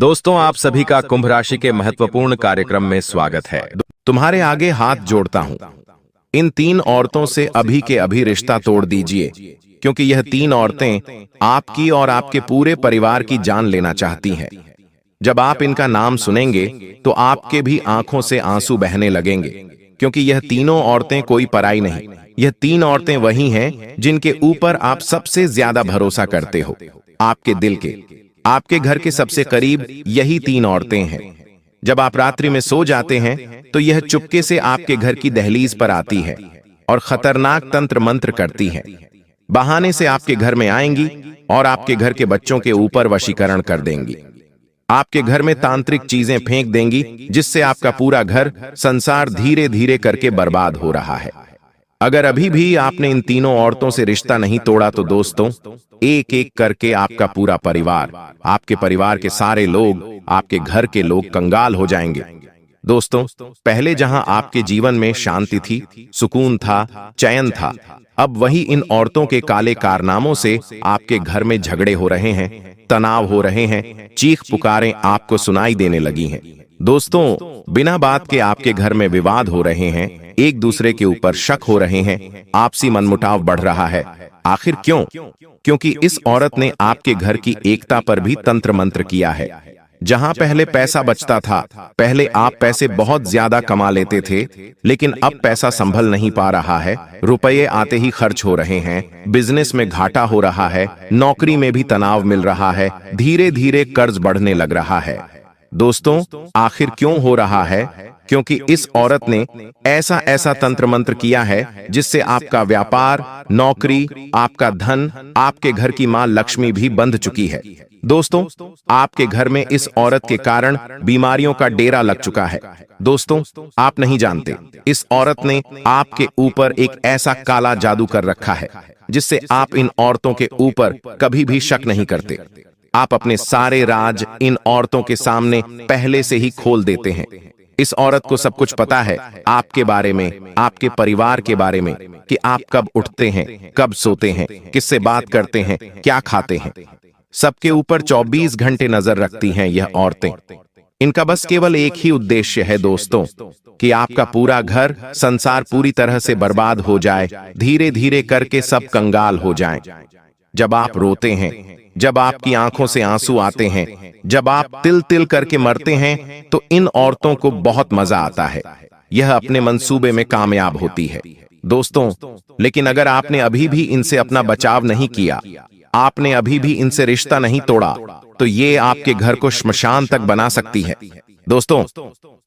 दोस्तों, आप सभी का कुंभ राशि के महत्वपूर्ण कार्यक्रम में स्वागत है। तुम्हारे आगे हाथ जोड़ता हूं। इन तीन औरतों से अभी के अभी रिश्ता तोड़ दीजिए, क्योंकि यह तीन औरतें आपकी और आपके पूरे परिवार की जान लेना चाहती हैं। जब आप इनका नाम सुनेंगे तो आपके भी आंखों से आंसू बहने लगेंगे, क्योंकि यह तीनों औरतें कोई पराई नहीं। यह तीन औरतें वही हैं जिनके ऊपर आप सबसे ज्यादा भरोसा करते हो। आपके दिल के, आपके घर के सबसे करीब यही तीन औरतें हैं। जब आप रात्रि में सो जाते हैं तो यह चुपके से आपके घर की दहलीज पर आती है और खतरनाक तंत्र मंत्र करती है। बहाने से आपके घर में आएंगी और आपके घर के बच्चों के ऊपर वशीकरण कर देंगी। आपके घर में तांत्रिक चीजें फेंक देंगी, जिससे आपका पूरा घर संसार धीरे धीरे करके बर्बाद हो रहा है। अगर अभी भी आपने इन तीनों औरतों से रिश्ता नहीं तोड़ा तो दोस्तों, एक एक करके आपका पूरा परिवार, आपके परिवार के सारे लोग, आपके घर के लोग कंगाल हो जाएंगे। दोस्तों, पहले जहां आपके जीवन में शांति थी, सुकून था, चैन था, अब वही इन औरतों के काले कारनामों से आपके घर में झगड़े हो रहे हैं, तनाव हो रहे हैं, चीख पुकारें आपको सुनाई देने लगी हैं। दोस्तों, बिना बात के आपके घर में विवाद हो रहे हैं, एक दूसरे के ऊपर शक हो रहे हैं, आपसी मनमुटाव बढ़ रहा है। आखिर क्यों? क्योंकि इस औरत ने आपके घर की एकता पर भी तंत्र मंत्र किया है। जहां पहले पैसा बचता था, पहले आप पैसे बहुत ज्यादा कमा लेते थे, लेकिन अब पैसा संभल नहीं पा रहा है। रुपये आते ही खर्च हो रहे हैं, बिजनेस में घाटा हो रहा है, नौकरी में भी तनाव मिल रहा है, धीरे धीरे कर्ज बढ़ने लग रहा है। दोस्तों, आखिर क्यों हो रहा है? क्योंकि इस औरत ने ऐसा ऐसा तंत्र मंत्र किया है जिससे आपका व्यापार, नौकरी, आपका धन, आपके घर की मां लक्ष्मी भी बंध चुकी है। दोस्तों, आपके घर में इस औरत के कारण बीमारियों का डेरा लग चुका है। दोस्तों, आप नहीं जानते, इस औरत ने आपके ऊपर एक ऐसा काला जादू कर रखा है जिससे आप इन औरतों के ऊपर कभी भी शक नहीं करते। आप अपने सारे राज इन औरतों के सामने पहले से ही खोल देते हैं। इस औरत को सब कुछ पता है आपके बारे में, आपके परिवार के बारे में, कि आप कब उठते हैं, कब सोते हैं, किससे बात करते हैं, क्या खाते हैं। सबके ऊपर 24 घंटे नजर रखती हैं यह औरतें। इनका बस केवल एक ही उद्देश्य है दोस्तों, कि आपका पूरा घर, संसार पूरी तरह से बर्बाद हो जाए, धीरे धीरे करके सब कंगाल हो जाएं। जब आप रोते हैं, जब आपकी आंखों से आंसू आते हैं, जब आप तिल तिल करके मरते हैं, तो इन औरतों को बहुत मजा आता है। यह अपने मंसूबे में कामयाब होती है। दोस्तों, लेकिन अगर आपने अभी भी इनसे अपना बचाव नहीं किया, आपने अभी भी इनसे रिश्ता नहीं तोड़ा, तो ये आपके घर को श्मशान तक बना सकती है। दोस्तों,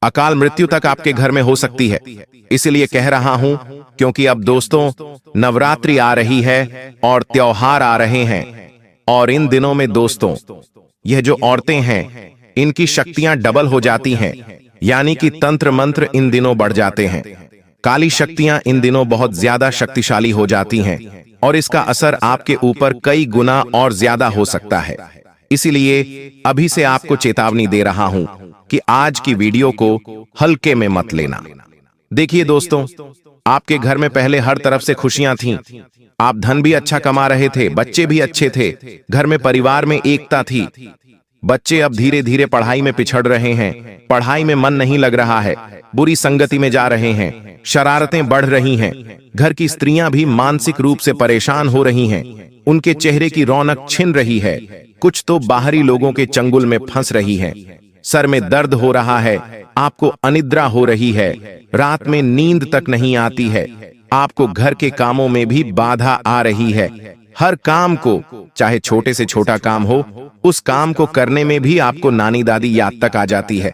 अकाल मृत्यु तक आपके घर में हो सकती है। इसलिए कह रहा हूं, क्योंकि अब दोस्तों नवरात्रि आ रही है और त्योहार आ रहे हैं, और इन दिनों में दोस्तों यह जो औरतें हैं, इनकी शक्तियां डबल हो जाती हैं, यानी कि तंत्र मंत्र इन दिनों बढ़ जाते हैं। काली शक्तियां इन दिनों बहुत ज्यादा शक्तिशाली हो जाती हैं और इसका असर आपके ऊपर कई गुना और ज्यादा हो सकता है। इसीलिए अभी से आपको चेतावनी दे रहा हूं कि आज की वीडियो को हल्के में मत लेना। देखिए दोस्तों, आपके घर में पहले हर तरफ से खुशियां थीं, आप धन भी अच्छा कमा रहे थे, बच्चे भी अच्छे थे, घर में परिवार में एकता थी। बच्चे अब धीरे धीरे पढ़ाई में पिछड़ रहे हैं, पढ़ाई में मन नहीं लग रहा है, बुरी संगति में जा रहे हैं, शरारतें बढ़ रही हैं, घर की स्त्रियां भी मानसिक रूप से परेशान हो रही हैं, उनके चेहरे की रौनक छिन रही है, कुछ तो बाहरी लोगों के चंगुल में फंस रही हैं, सर में दर्द हो रहा है, आपको अनिद्रा हो रही है, रात में नींद तक नहीं आती है, आपको घर के कामों में भी बाधा आ रही है। हर काम को, चाहे छोटे से छोटा काम हो, उस काम को करने में भी आपको नानी दादी याद तक आ जाती है।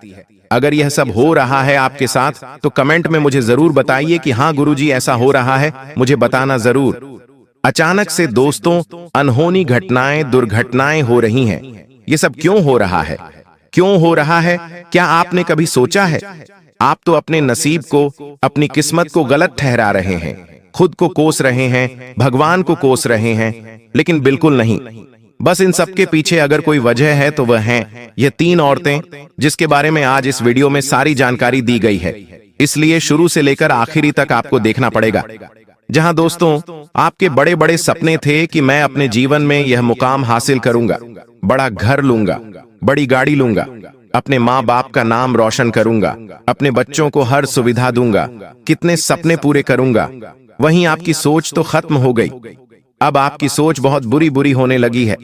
अगर यह सब हो रहा है आपके साथ, तो कमेंट में मुझे जरूर बताइए कि हाँ गुरुजी ऐसा हो रहा है, मुझे बताना जरूर। अचानक से दोस्तों अनहोनी घटनाएं, दुर्घटनाएं हो रही हैं। ये सब क्यों हो रहा है? क्यों हो रहा है? क्या आपने कभी सोचा है? आप तो अपने नसीब को, अपनी किस्मत को गलत ठहरा रहे हैं, खुद को कोस रहे हैं, भगवान को कोस रहे हैं, लेकिन बिल्कुल नहीं। बस इन सब के पीछे अगर कोई वजह है तो वह हैं ये तीन औरतें, जिसके बारे में आज इस वीडियो में सारी जानकारी दी गई है। इसलिए शुरू से लेकर आखिरी तक आपको देखना पड़ेगा। जहां दोस्तों आपके बड़े बड़े सपने थे कि मैं अपने जीवन में यह मुकाम हासिल करूंगा, बड़ा घर लूंगा, बड़ी गाड़ी लूंगा, अपने माँ बाप का नाम रोशन करूंगा, अपने बच्चों को हर सुविधा दूंगा, कितने सपने पूरे करूंगा। वहीं आपकी सोच तो खत्म हो गई। अब आपकी सोच बहुत बुरी बुरी होने लगी है।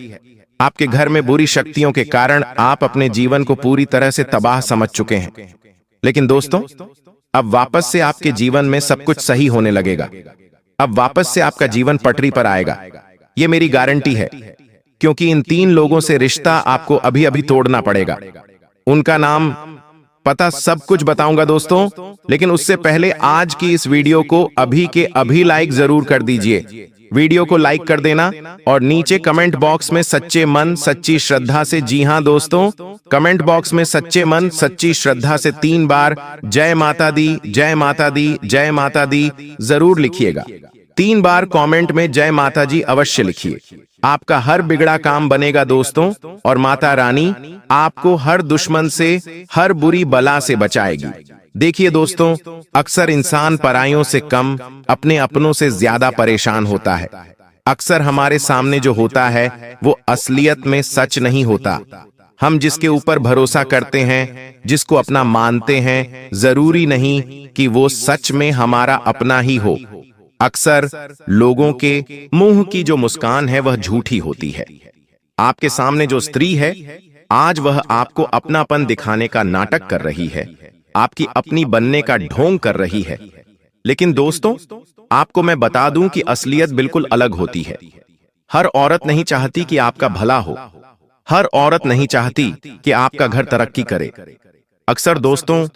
आपके घर में बुरी शक्तियों के कारण आप अपने जीवन को पूरी तरह से तबाह समझ चुके हैं। लेकिन दोस्तों, अब वापस से आपके जीवन में सब कुछ सही होने लगेगा। अब वापस से आपका जीवन पटरी पर आएगा, ये मेरी गारंटी है। क्योंकि इन 3 लोगों से रिश्ता आपको अभी अभी तोड़ना पड़ेगा। उनका नाम, पता, सब कुछ बताऊंगा दोस्तों, लेकिन उससे पहले आज की इस वीडियो को अभी के अभी लाइक जरूर कर दीजिए। वीडियो को लाइक कर देना और नीचे कमेंट बॉक्स में सच्चे मन सच्ची श्रद्धा से, जी हां दोस्तों, कमेंट बॉक्स में सच्चे मन सच्ची श्रद्धा से 3 बार जय माता दी, जय माता दी, जय माता दी जरूर लिखिएगा। 3 बार कमेंट में जय माता जी अवश्य लिखिए। आपका हर बिगड़ा काम बनेगा दोस्तों, और माता रानी आपको हर दुश्मन से, हर बुरी बला से बचाएगी। देखिए दोस्तों, अक्सर इंसान परायों से कम, अपने अपनों से ज्यादा परेशान होता है। अक्सर हमारे सामने जो होता है वो असलियत में सच नहीं होता। हम जिसके ऊपर भरोसा करते हैं, जिसको अपना मानते हैं, जरूरी नहीं कि वो सच में हमारा अपना ही हो। अक्सर लोगों के मुंह की जो मुस्कान है वह झूठी होती है। आपके सामने जो स्त्री है, आज वह आपको अपनापन दिखाने का नाटक कर रही है, आपकी अपनी बनने का ढोंग कर रही है। लेकिन दोस्तों, आपको मैं बता दूं कि असलियत बिल्कुल अलग होती है। हर औरत नहीं चाहती कि आपका भला हो। हर औरत नहीं चाहती कि आपका घर तरक्की करे। अक्सर दोस्तों,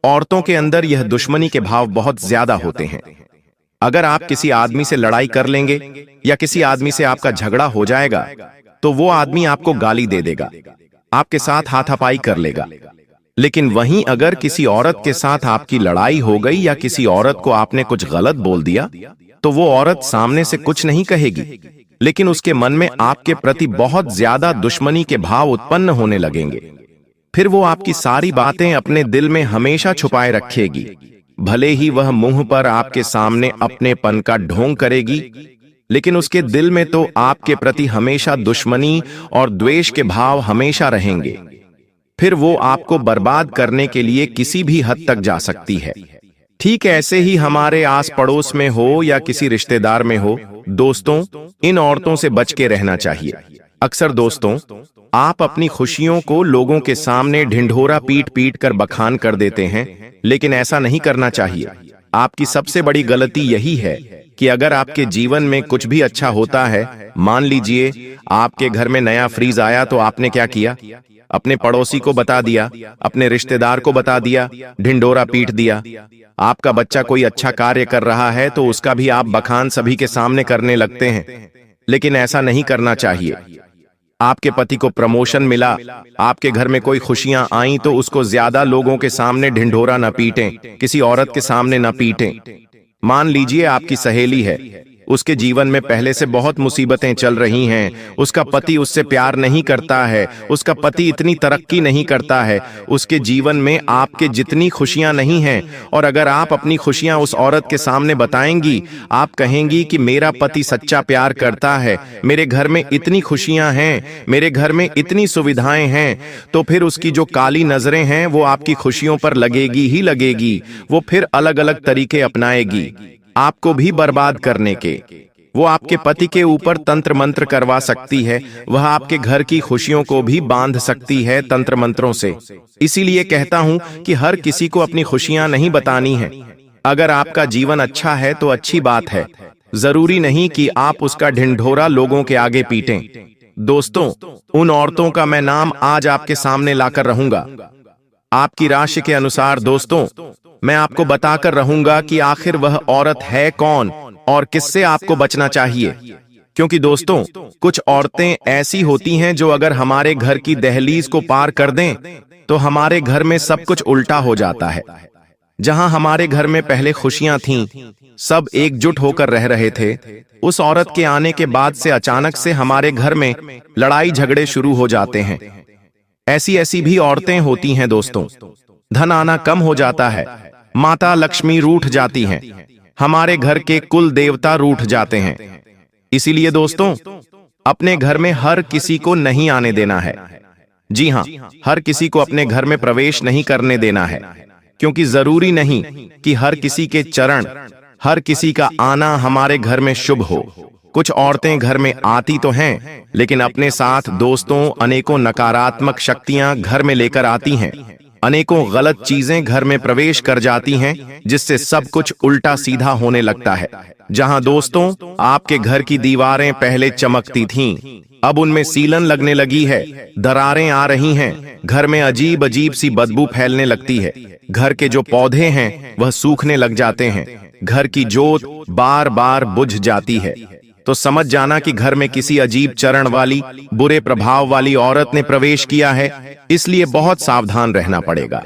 औरतों के अंदर यह दुश्मनी के भाव बहुत ज्यादा होते हैं। अगर आप किसी आदमी से लड़ाई कर लेंगे या किसी आदमी से आपका झगड़ा हो जाएगा, तो वो आदमी आपको गाली दे देगा, आपके साथ हाथापाई कर लेगा। लेकिन वहीं अगर किसी औरत के साथ आपकी लड़ाई हो गई या किसी औरत को आपने कुछ गलत बोल दिया, तो वो औरत सामने से कुछ नहीं कहेगी, लेकिन उसके मन में आपके प्रति बहुत ज्यादा दुश्मनी के भाव उत्पन्न होने लगेंगे। फिर वो आपकी सारी बातें अपने दिल में हमेशा छुपाए रखेगी। भले ही वह मुंह पर आपके सामने अपनेपन का ढोंग करेगी, लेकिन उसके दिल में तो आपके प्रति हमेशा दुश्मनी और द्वेष के भाव हमेशा रहेंगे। फिर वो आपको बर्बाद करने के लिए किसी भी हद तक जा सकती है। ठीक ऐसे ही हमारे आस पड़ोस में हो या किसी रिश्तेदार में हो, दोस्तों, इन औरतों से बच के रहना चाहिए। अक्सर दोस्तों, आप अपनी खुशियों को लोगों के सामने ढिंढोरा पीट पीट कर बखान कर देते हैं, लेकिन ऐसा नहीं करना चाहिए। आपकी सबसे बड़ी गलती यही है कि अगर आपके जीवन में कुछ भी अच्छा होता है, मान लीजिए आपके घर में नया फ्रीज आया, तो आपने क्या किया? अपने पड़ोसी को बता दिया, अपने रिश्तेदार को बता दिया, ढिंढोरा पीट दिया। आपका बच्चा कोई अच्छा कार्य कर रहा है तो उसका भी आप बखान सभी के सामने करने लगते हैं, लेकिन ऐसा नहीं करना चाहिए। आपके पति को प्रमोशन मिला, आपके घर में कोई खुशियां आईं, तो उसको ज्यादा लोगों के सामने ढिंढोरा न पीटें, किसी औरत के सामने न पीटें। मान लीजिए आपकी सहेली है, उसके जीवन में पहले से बहुत मुसीबतें चल रही हैं, उसका पति उससे प्यार नहीं करता है, उसका पति इतनी तरक्की नहीं करता है, उसके जीवन में आपके जितनी खुशियां नहीं हैं, और अगर आप अपनी खुशियां उस औरत के सामने बताएंगी, आप कहेंगी कि मेरा पति सच्चा प्यार करता है, मेरे घर में इतनी खुशियां हैं, मेरे घर में इतनी सुविधाएं हैं, तो फिर उसकी जो काली नजरें हैं वो आपकी खुशियों पर लगेगी ही लगेगी। वो फिर अलग अलग तरीके अपनाएगी आपको भी बर्बाद करने के। वो आपके पति के ऊपर तंत्र मंत्र करवा सकती है, वह आपके घर की खुशियों को भी बांध सकती है तंत्र मंत्रों से। इसीलिए कहता हूं कि हर किसी को अपनी खुशियां नहीं बतानी है। अगर आपका जीवन अच्छा है तो अच्छी बात है, जरूरी नहीं कि आप उसका ढिंढोरा लोगों के आगे पीटें। दोस्तों, उन औरतों का मैं नाम आज आपके सामने लाकर रहूंगा। आपकी राशि के अनुसार दोस्तों, मैं आपको बताकर रहूंगा कि आखिर वह औरत है कौन और किससे आपको बचना चाहिए। क्योंकि दोस्तों, कुछ औरतें ऐसी होती हैं जो अगर हमारे घर की दहलीज को पार कर दें तो हमारे घर में सब कुछ उल्टा हो जाता है। जहां हमारे घर में पहले खुशियां थीं, सब एकजुट होकर रह रहे थे, उस औरत के आने के बाद से अचानक से हमारे घर में लड़ाई झगड़े शुरू हो जाते हैं। ऐसी ऐसी भी औरतें होती हैं दोस्तों। धन आना कम हो जाता है, माता लक्ष्मी रूठ जाती हैं, हमारे घर के कुल देवता रूठ जाते हैं। इसीलिए दोस्तों, अपने घर में हर किसी को नहीं आने देना है। जी हां, हर किसी को अपने घर में प्रवेश नहीं करने देना है, क्योंकि जरूरी नहीं कि हर किसी के चरण, हर किसी का आना हमारे घर में शुभ हो। कुछ औरतें घर में आती तो हैं, लेकिन अपने साथ दोस्तों अनेकों नकारात्मक शक्तियां घर में लेकर आती हैं। अनेकों गलत चीजें घर में प्रवेश कर जाती हैं, जिससे सब कुछ उल्टा सीधा होने लगता है। जहां दोस्तों आपके घर की दीवारें पहले चमकती थीं, अब उनमें सीलन लगने लगी है, दरारें आ रही हैं, घर में अजीब अजीब सी बदबू फैलने लगती है। घर के जो पौधे हैं वह सूखने लग जाते हैं, घर की जोत बार बार बुझ जाती है। तो समझ जाना कि घर में किसी अजीब चरण वाली, बुरे प्रभाव वाली औरत ने प्रवेश किया है। इसलिए बहुत सावधान रहना पड़ेगा।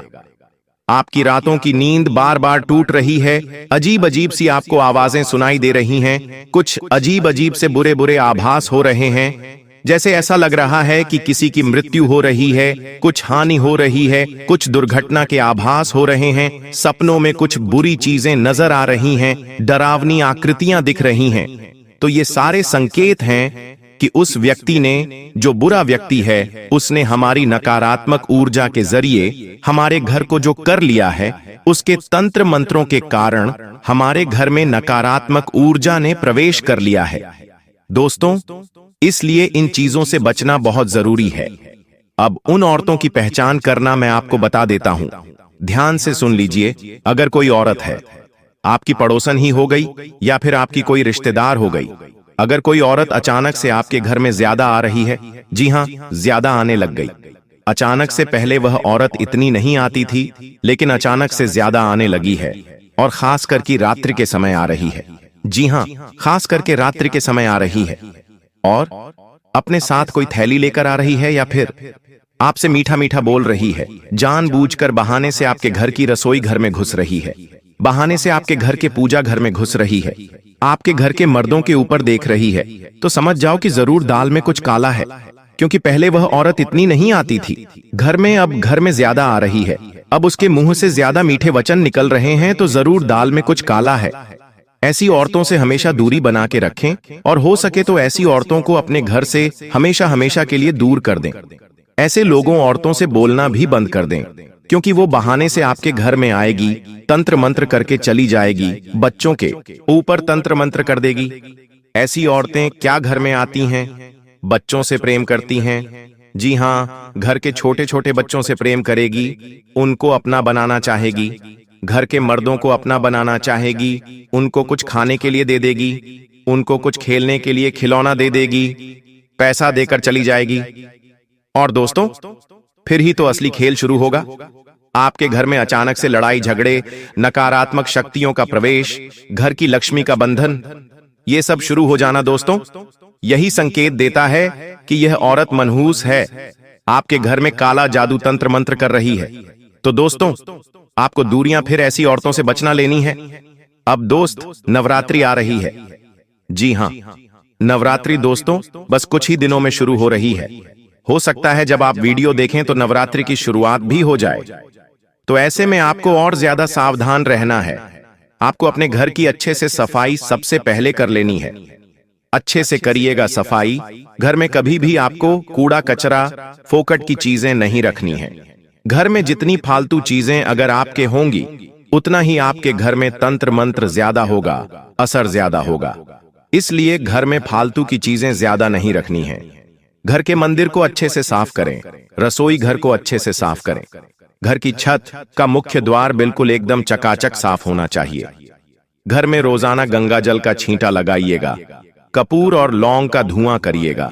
आपकी रातों की नींद बार बार टूट रही है, अजीब अजीब सी आपको आवाजें सुनाई दे रही हैं, कुछ अजीब अजीब से बुरे बुरे आभास हो रहे हैं, जैसे ऐसा लग रहा है कि किसी की मृत्यु हो रही है, कुछ हानि हो रही है, कुछ दुर्घटना के आभास हो रहे हैं, सपनों में कुछ बुरी चीजें नजर आ रही हैं, डरावनी आकृतियां दिख रही हैं। तो ये सारे संकेत हैं कि उस व्यक्ति ने, जो बुरा व्यक्ति है, उसने हमारी नकारात्मक ऊर्जा के जरिए हमारे घर को जो कर लिया है, उसके तंत्र मंत्रों के कारण हमारे घर में नकारात्मक ऊर्जा ने प्रवेश कर लिया है। दोस्तों, इसलिए इन चीजों से बचना बहुत जरूरी है। अब उन औरतों की पहचान करना मैं आपको बता देता हूं। ध्यान से सुन लीजिए। अगर कोई औरत है, आपकी पड़ोसन ही हो गई या फिर आपकी कोई रिश्तेदार हो गई, अगर कोई औरत अचानक से आपके घर में ज्यादा आ रही है, जी हां, ज्यादा आने लग गई। अचानक से पहले वह औरत इतनी नहीं आती थी, लेकिन अचानक से ज्यादा आने लगी है, और खास करके रात्रि के समय आ रही है। जी हां, खास करके रात्रि के समय आ रही है, और अपने साथ कोई थैली लेकर आ रही है, या फिर आपसे मीठा मीठा बोल रही है, जानबूझकर बहाने से आपके घर की रसोई घर में घुस रही है, बहाने से आपके घर के पूजा घर में घुस रही है, आपके घर के मर्दों के ऊपर देख रही है, तो समझ जाओ कि जरूर दाल में कुछ काला है। क्योंकि पहले वह औरत इतनी नहीं आती थी घर में, अब घर में ज्यादा आ रही है, अब उसके मुंह से ज्यादा मीठे वचन निकल रहे हैं, तो जरूर दाल में कुछ काला है। ऐसी औरतों से हमेशा दूरी बना के रखें, और हो सके तो ऐसी औरतों को अपने घर से हमेशा हमेशा के लिए दूर कर दें। ऐसे लोगों औरतों से बोलना भी बंद कर दें, क्योंकि वो बहाने से आपके घर में आएगी, तंत्र मंत्र करके चली जाएगी, बच्चों के ऊपर तंत्र मंत्र कर देगी। ऐसी औरतें क्या घर में आती हैं? बच्चों से प्रेम करती हैं। जी हां, घर के छोटे छोटे बच्चों से प्रेम करेगी, उनको अपना बनाना चाहेगी, घर के मर्दों को अपना बनाना चाहेगी, उनको कुछ खाने के लिए दे देगी, उनको कुछ खेलने के लिए खिलौना दे देगी, पैसा देकर चली जाएगी। और दोस्तों, फिर ही तो असली खेल शुरू होगा। आपके घर में अचानक से लड़ाई झगड़े, नकारात्मक शक्तियों का प्रवेश, घर की लक्ष्मी का बंधन, ये सब शुरू हो जाना दोस्तों, यही संकेत देता है कि यह औरत मनहूस है, आपके घर में काला जादू तंत्र मंत्र कर रही है। तो दोस्तों, आपको दूरियां फिर ऐसी औरतों से बचना लेनी है। अब दोस्त, नवरात्रि आ रही है। जी हां, नवरात्रि दोस्तों बस कुछ ही दिनों में शुरू हो रही है। हो सकता है जब आप वीडियो देखें तो नवरात्रि की शुरुआत भी हो जाए। तो ऐसे में आपको और ज्यादा सावधान रहना है। आपको अपने घर की अच्छे से सफाई सबसे पहले कर लेनी है। अच्छे से करिएगा सफाई। घर में कभी भी आपको कूड़ा कचरा, फोकट की चीजें नहीं रखनी है। घर में जितनी फालतू चीजें अगर आपके होंगी, उतना ही आपके घर में तंत्र मंत्र ज्यादा होगा, असर ज्यादा होगा। इसलिए घर में फालतू की चीजें ज्यादा नहीं रखनी है। घर के मंदिर को अच्छे से साफ करें, रसोई घर को अच्छे से साफ करें, घर की छत का मुख्य द्वार बिल्कुल एकदम चकाचक साफ होना चाहिए। घर में रोजाना गंगा जल का छींटा लगाइएगा, कपूर और लौंग का धुआं करिएगा।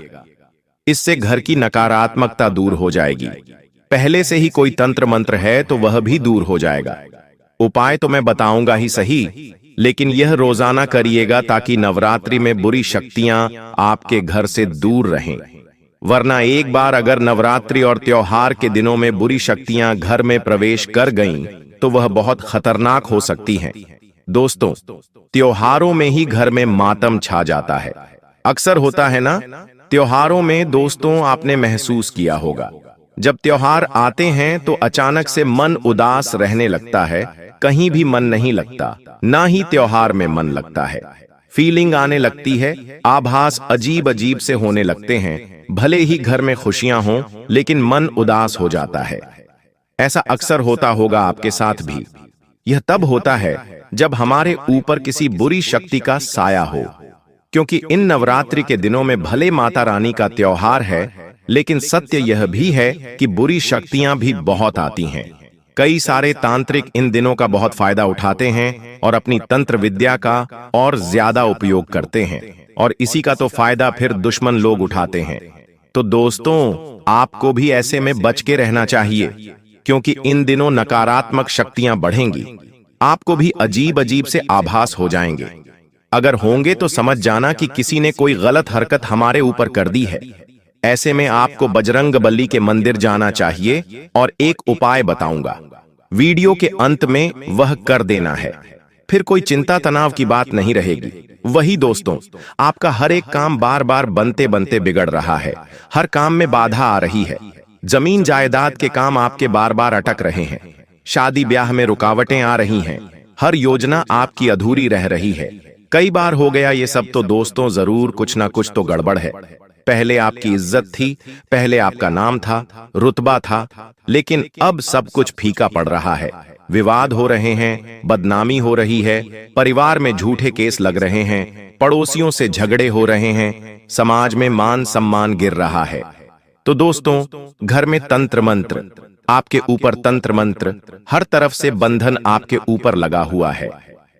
इससे घर की नकारात्मकता दूर हो जाएगी। पहले से ही कोई तंत्र मंत्र है तो वह भी दूर हो जाएगा। उपाय तो मैं बताऊंगा ही सही, लेकिन यह रोजाना करिएगा ताकि नवरात्रि में बुरी शक्तियां आपके घर से दूर रहें। वरना एक बार अगर नवरात्रि और त्योहार के दिनों में बुरी शक्तियां घर में प्रवेश कर गईं, तो वह बहुत खतरनाक हो सकती हैं। दोस्तों, त्योहारों में ही घर में मातम छा जाता है। अक्सर होता है ना, त्योहारों में दोस्तों आपने महसूस किया होगा, जब त्योहार आते हैं तो अचानक से मन उदास रहने लगता है, कहीं भी मन नहीं लगता, ना ही त्योहार में मन लगता है। फीलिंग आने लगती है, आभास अजीब अजीब से होने लगते हैं। भले ही घर में खुशियां हों, लेकिन मन उदास हो जाता है। ऐसा अक्सर होता होगा आपके साथ भी। यह तब होता है जब हमारे ऊपर किसी बुरी शक्ति का साया हो, क्योंकि इन नवरात्रि के दिनों में भले माता रानी का त्योहार है, लेकिन सत्य यह भी है कि बुरी शक्तियां भी बहुत आती हैं। कई सारे तांत्रिक इन दिनों का बहुत फायदा उठाते हैं और अपनी तंत्र विद्या का और ज्यादा उपयोग करते हैं, और इसी का तो फायदा फिर दुश्मन लोग उठाते हैं। तो दोस्तों, आपको भी ऐसे में बच के रहना चाहिए, क्योंकि इन दिनों नकारात्मक शक्तियां बढ़ेंगी। आपको भी अजीब अजीब से आभास हो जाएंगे। अगर होंगे तो समझ जाना कि किसी ने कोई गलत हरकत हमारे ऊपर कर दी है। ऐसे में आपको बजरंग बली के मंदिर जाना चाहिए, और एक उपाय बताऊंगा, वीडियो के अंत में वह कर देना है। फिर कोई चिंता तनाव की बात नहीं रहेगी। वही दोस्तों, आपका हर एक काम बार बार बनते बनते बिगड़ रहा है, हर काम में बाधा आ रही है। जमीन जायदाद के काम आपके बार बार अटक रहे हैं, शादी ब्याह में रुकावटें आ रही हैं, हर योजना आपकी अधूरी रह रही है। कई बार हो गया ये सब तो दोस्तों जरूर कुछ ना कुछ तो गड़बड़ है। पहले आपकी इज्जत थी, पहले आपका नाम था, रुतबा था, लेकिन अब सब कुछ फीका पड़ रहा है। विवाद हो रहे हैं, बदनामी हो रही है, परिवार में झूठे केस लग रहे हैं, पड़ोसियों से झगड़े हो रहे हैं, समाज में मान सम्मान गिर रहा है। तो दोस्तों, घर में तंत्र मंत्र, आपके ऊपर तंत्र मंत्र, हर तरफ से बंधन आपके ऊपर लगा हुआ है।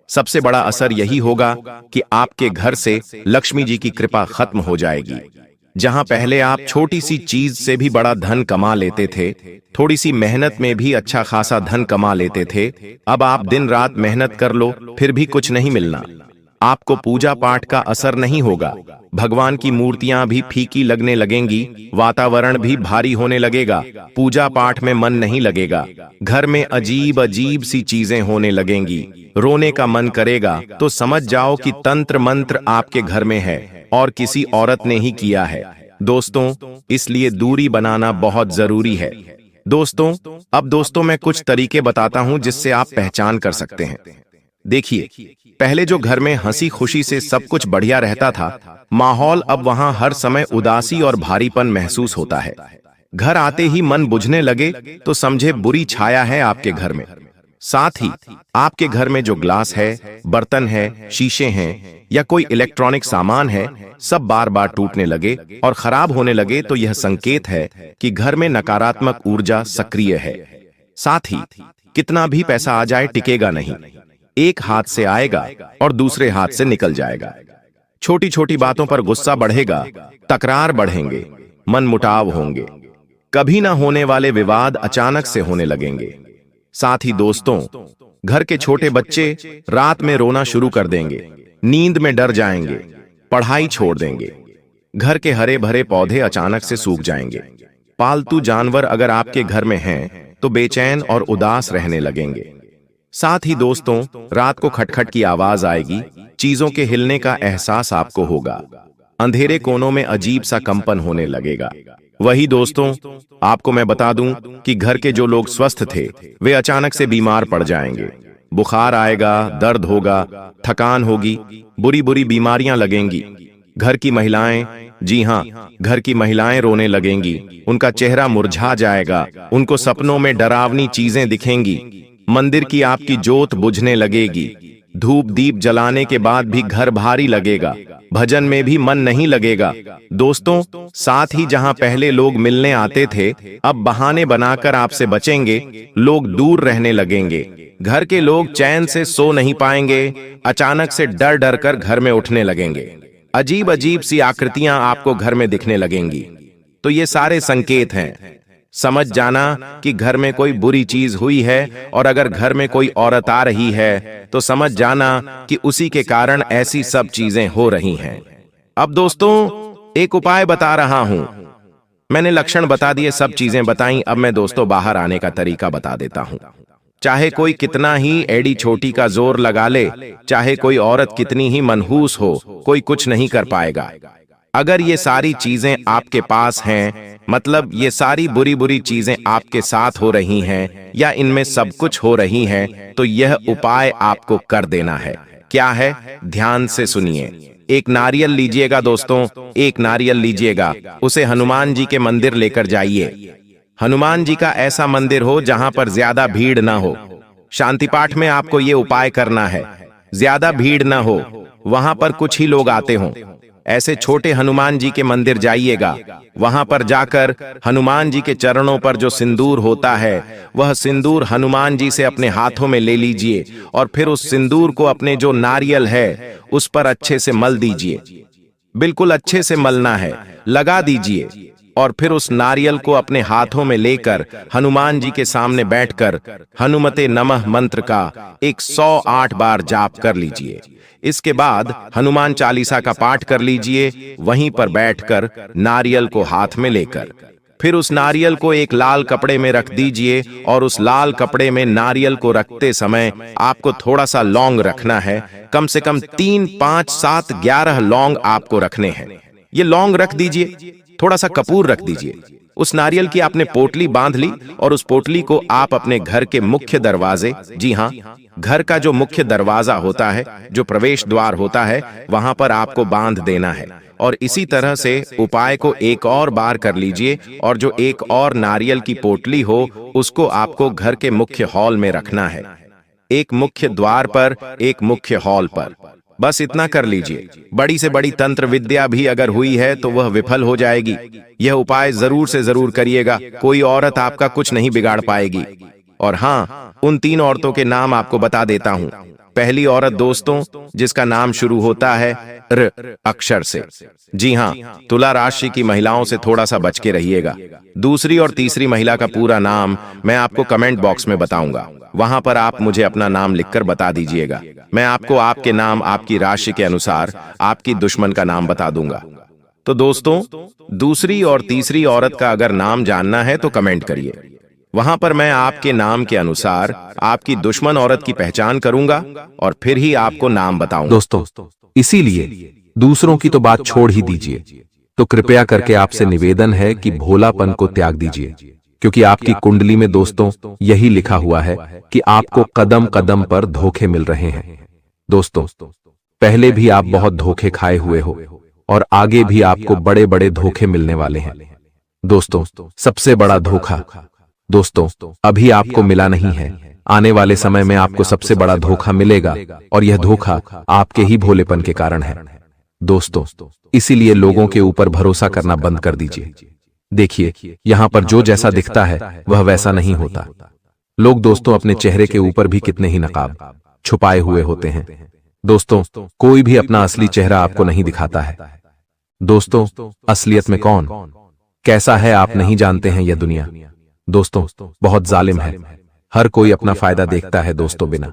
सबसे बड़ा असर यही होगा कि आपके घर से लक्ष्मी जी की कृपा खत्म हो जाएगी। जहां पहले आप छोटी सी चीज से भी बड़ा धन कमा लेते थे, थोड़ी सी मेहनत में भी अच्छा खासा धन कमा लेते थे, अब आप दिन रात मेहनत कर लो फिर भी कुछ नहीं मिलना। आपको पूजा पाठ का असर नहीं होगा, भगवान की मूर्तियां भी फीकी लगने लगेंगी, वातावरण भी भारी होने लगेगा, पूजा पाठ में मन नहीं लगेगा, घर में अजीब अजीब सी चीजें होने लगेंगी, रोने का मन करेगा। तो समझ जाओ कि तंत्र मंत्र आपके घर में है और किसी औरत ने ही किया है। दोस्तों, इसलिए दूरी बनाना बहुत जरूरी है। दोस्तों, अब दोस्तों मैं कुछ तरीके बताता हूं जिससे आप पहचान कर सकते हैं। देखिए, पहले जो घर में हंसी खुशी से सब कुछ बढ़िया रहता था, माहौल अब वहां हर समय उदासी और भारीपन महसूस होता है। घर आते ही मन बुझने लगे तो समझे बुरी छाया है आपके घर में। साथ ही आपके घर में जो ग्लास है, बर्तन है, शीशे हैं या कोई इलेक्ट्रॉनिक सामान है, सब बार बार टूटने लगे और खराब होने लगे तो यह संकेत है कि घर में नकारात्मक ऊर्जा सक्रिय है। साथ ही कितना भी पैसा आ जाए टिकेगा नहीं, एक हाथ से आएगा और दूसरे हाथ से निकल जाएगा। छोटी छोटी बातों पर गुस्सा बढ़ेगा, तकरार बढ़ेंगे, मनमुटाव होंगे, कभी ना होने वाले विवाद अचानक से होने लगेंगे। साथ ही दोस्तों, घर के छोटे बच्चे रात में रोना शुरू कर देंगे, नींद में डर जाएंगे, पढ़ाई छोड़ देंगे, घर के हरे भरे पौधे अचानक से सूख जाएंगे। पालतू जानवर अगर आपके घर में हैं तो बेचैन और उदास रहने लगेंगे। साथ ही दोस्तों, रात को खटखट की आवाज आएगी, चीजों के हिलने का एहसास आपको होगा, अंधेरे कोनों में अजीब सा कंपन होने लगेगा। वही दोस्तों, आपको मैं बता दूं कि घर के जो लोग स्वस्थ थे वे अचानक से बीमार पड़ जाएंगे, बुखार आएगा, दर्द होगा, थकान होगी, बुरी बुरी बीमारियां लगेंगी। घर की महिलाएं, जी हां, घर की महिलाएं रोने लगेंगी, उनका चेहरा मुरझा जाएगा, उनको सपनों में डरावनी चीजें दिखेंगी, मंदिर की आपकी जोत बुझने लगेगी, धूप दीप जलाने के बाद भी घर भारी लगेगा, भजन में भी मन नहीं लगेगा। दोस्तों, साथ ही जहां पहले लोग मिलने आते थे, अब बहाने बनाकर आपसे बचेंगे, लोग दूर रहने लगेंगे, घर के लोग चैन से सो नहीं पाएंगे, अचानक से डर डर कर घर में उठने लगेंगे, अजीब अजीब सी आकृतियां आपको घर में दिखने लगेंगी। तो ये सारे संकेत हैं। समझ जाना कि घर में कोई बुरी चीज हुई है, और अगर घर में कोई औरत आ रही है तो समझ जाना कि उसी के कारण ऐसी सब चीजें हो रही हैं। अब दोस्तों, एक उपाय बता रहा हूं। मैंने लक्षण बता दिए, सब चीजें बताई, अब मैं दोस्तों बाहर आने का तरीका बता देता हूं। चाहे कोई कितना ही एड़ी छोटी का जोर लगा ले, चाहे कोई औरत कितनी ही मनहूस हो, कोई कुछ नहीं कर पाएगा। अगर ये सारी चीजें आपके पास हैं मतलब ये सारी बुरी बुरी चीजें आपके साथ हो रही हैं या इनमें सब कुछ हो रही हैं, तो यह उपाय आपको कर देना है। क्या है, ध्यान से सुनिए। एक नारियल लीजिएगा दोस्तों, एक नारियल लीजिएगा, उसे हनुमान जी के मंदिर लेकर जाइए। हनुमान जी का ऐसा मंदिर हो जहां पर ज्यादा भीड़ ना हो। शांति पाठ में आपको ये उपाय करना है। ज्यादा भीड़ ना हो, वहां पर कुछ ही लोग आते हों। ऐसे छोटे हनुमान जी के मंदिर जाइएगा। वहां पर जाकर हनुमान जी के चरणों पर जो सिंदूर होता है, वह सिंदूर हनुमान जी से अपने हाथों में ले लीजिए और फिर उस सिंदूर को अपने जो नारियल है उस पर अच्छे से मल दीजिए। बिल्कुल अच्छे से मलना है, लगा दीजिए और फिर उस नारियल को अपने हाथों में लेकर हनुमान जी के सामने बैठकर हनुमते नमः मंत्र का 108 बार जाप कर लीजिए। इसके बाद हनुमान चालीसा का पाठ कर लीजिए, वहीं पर बैठकर नारियल को हाथ में लेकर। फिर उस नारियल को एक लाल कपड़े में रख दीजिए और उस लाल कपड़े में नारियल को रखते समय आपको थोड़ा सा लौंग रखना है। कम से कम 3, 5, 7, 11 लौंग आपको रखने हैं। ये लौंग रख दीजिए, थोड़ा सा कपूर रख दीजिए। उस नारियल की आपने पोटली बांध ली और उस पोटली को आप अपने घर के मुख्य दरवाजे, जी हां, घर का जो मुख्य दरवाजा होता है, जो प्रवेश द्वार होता है, वहां पर आपको बांध देना है। और इसी तरह से उपाय को एक और बार कर लीजिए और जो एक और नारियल की पोटली हो उसको आपको घर के मुख्य हॉल में रखना है। एक मुख्य द्वार पर, एक मुख्य हॉल पर। बस इतना कर लीजिए। बड़ी से बड़ी तंत्र विद्या भी अगर हुई है तो वह विफल हो जाएगी। यह उपाय जरूर से जरूर करिएगा, कोई औरत आपका कुछ नहीं बिगाड़ पाएगी। और हाँ, उन 3 औरतों के नाम आपको बता देता हूं। पहली औरत दोस्तों, जिसका नाम शुरू होता है र अक्षर से। जी हां, तुला राशि की महिलाओं से थोड़ा सा बच के रहिएगा। दूसरी और तीसरी महिला का पूरा नाम मैं आपको कमेंट बॉक्स में बताऊंगा, वहां पर आप मुझे अपना नाम लिखकर बता दीजिएगा। मैं आपको आपके नाम, आपकी राशि के अनुसार आपकी दुश्मन का नाम बता दूंगा। तो दोस्तों, दूसरी और तीसरी औरत का अगर नाम जानना है तो कमेंट करिए। वहां पर मैं आपके नाम के अनुसार आपकी दुश्मन औरत की पहचान करूंगा और फिर ही आपको नाम बताऊंगा। दोस्तों, इसीलिए दूसरों की तो बात छोड़ ही दीजिए, तो कृपया करके आपसे निवेदन है कि भोलापन को त्याग दीजिए, क्योंकि आपकी कुंडली में दोस्तों यही लिखा हुआ है कि आपको कदम कदम पर धोखे मिल रहे हैं। दोस्तों, पहले भी आप बहुत धोखे खाए हुए हो और आगे भी आपको बड़े बड़े धोखे मिलने वाले हैं। दोस्तों, सबसे बड़ा धोखा दोस्तों अभी आपको मिला नहीं है, आने वाले समय में आपको सबसे बड़ा धोखा मिलेगा और यह धोखा आपके ही भोलेपन के कारण है। दोस्तों, इसीलिए लोगों के ऊपर भरोसा करना बंद कर दीजिए। देखिए, यहाँ पर जो जैसा दिखता है वह वैसा नहीं होता। लोग दोस्तों अपने चेहरे के ऊपर भी कितने ही नकाब छुपाए हुए होते हैं। दोस्तों, कोई भी अपना असली चेहरा आपको नहीं दिखाता है। दोस्तों, असलियत में कौन कैसा है आप नहीं जानते हैं। यह दुनिया दोस्तों बहुत जालिम है। हर कोई अपना फायदा देखता है दोस्तों, बिना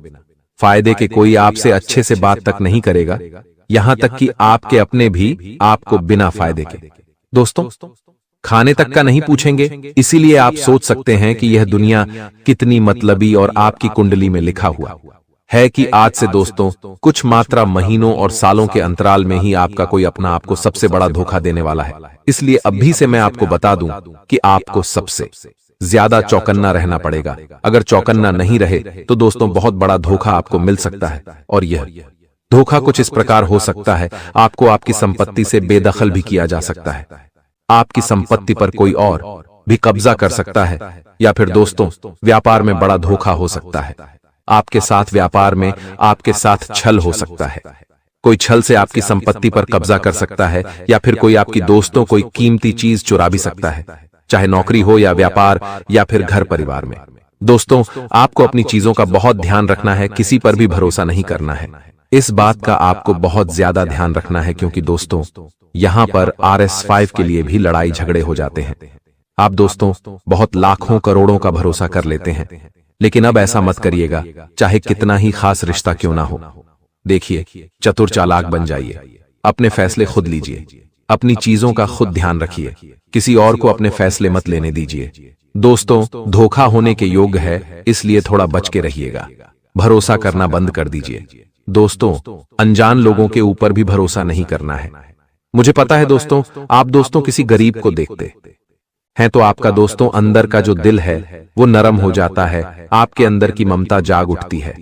फायदे के कोई आपसे अच्छे से बात तक नहीं करेगा, यहां तक कि आपके अपने भी आपको बिना फायदे के दोस्तों खाने तक का नहीं पूछेंगे। इसीलिए आप सोच सकते हैं कि यह दुनिया कितनी मतलबी और आपकी कुंडली में लिखा हुआ है कि आज से दोस्तों कुछ मात्रा महीनों और सालों के अंतराल में ही आपका कोई अपना आपको सबसे बड़ा धोखा देने वाला है। इसलिए अभी से मैं आपको बता दूं कि आपको सबसे ज्यादा चौकन्ना रहना पड़ेगा। अगर चौकन्ना नहीं रहे तो दोस्तों बहुत बड़ा धोखा आपको मिल सकता है। और यह धोखा कुछ इस प्रकार हो सकता है, आपको आपकी संपत्ति से बेदखल भी किया जा सकता है, आपकी संपत्ति पर कोई और भी कब्जा कर सकता है, या फिर दोस्तों व्यापार में बड़ा धोखा हो सकता है। आपके साथ व्यापार में आपके साथ छल हो सकता है, कोई छल से आपकी संपत्ति पर कब्जा कर सकता है, या फिर कोई आपकी दोस्तों कोई कीमती चीज चुरा भी सकता है, चाहे नौकरी हो या व्यापार या फिर घर परिवार में। दोस्तों, आपको अपनी चीजों का बहुत ध्यान रखना है, किसी पर भी भरोसा नहीं करना है। इस बात का आपको बहुत ज्यादा ध्यान रखना है, क्योंकि दोस्तों यहां पर RS5 के लिए भी लड़ाई झगड़े हो जाते हैं। आप दोस्तों बहुत लाखों करोड़ों का भरोसा कर लेते हैं, लेकिन अब ऐसा मत करिएगा, चाहे कितना ही खास रिश्ता क्यों ना हो। देखिए, चतुर चालाक बन जाइए, अपने फैसले खुद लीजिए, अपनी चीजों का खुद ध्यान रखिए, किसी और को अपने फैसले मत लेने दीजिए। दोस्तों, धोखा होने के योग्य है, इसलिए थोड़ा बच के रहिएगा, भरोसा करना बंद कर दीजिए। दोस्तों, अनजान लोगों के ऊपर भी भरोसा नहीं करना है। मुझे पता है दोस्तों, आप दोस्तों किसी गरीब को देखते हैं तो आपका दोस्तों अंदर का जो दिल है वो नरम हो जाता है, आपके अंदर की ममता जाग उठती है।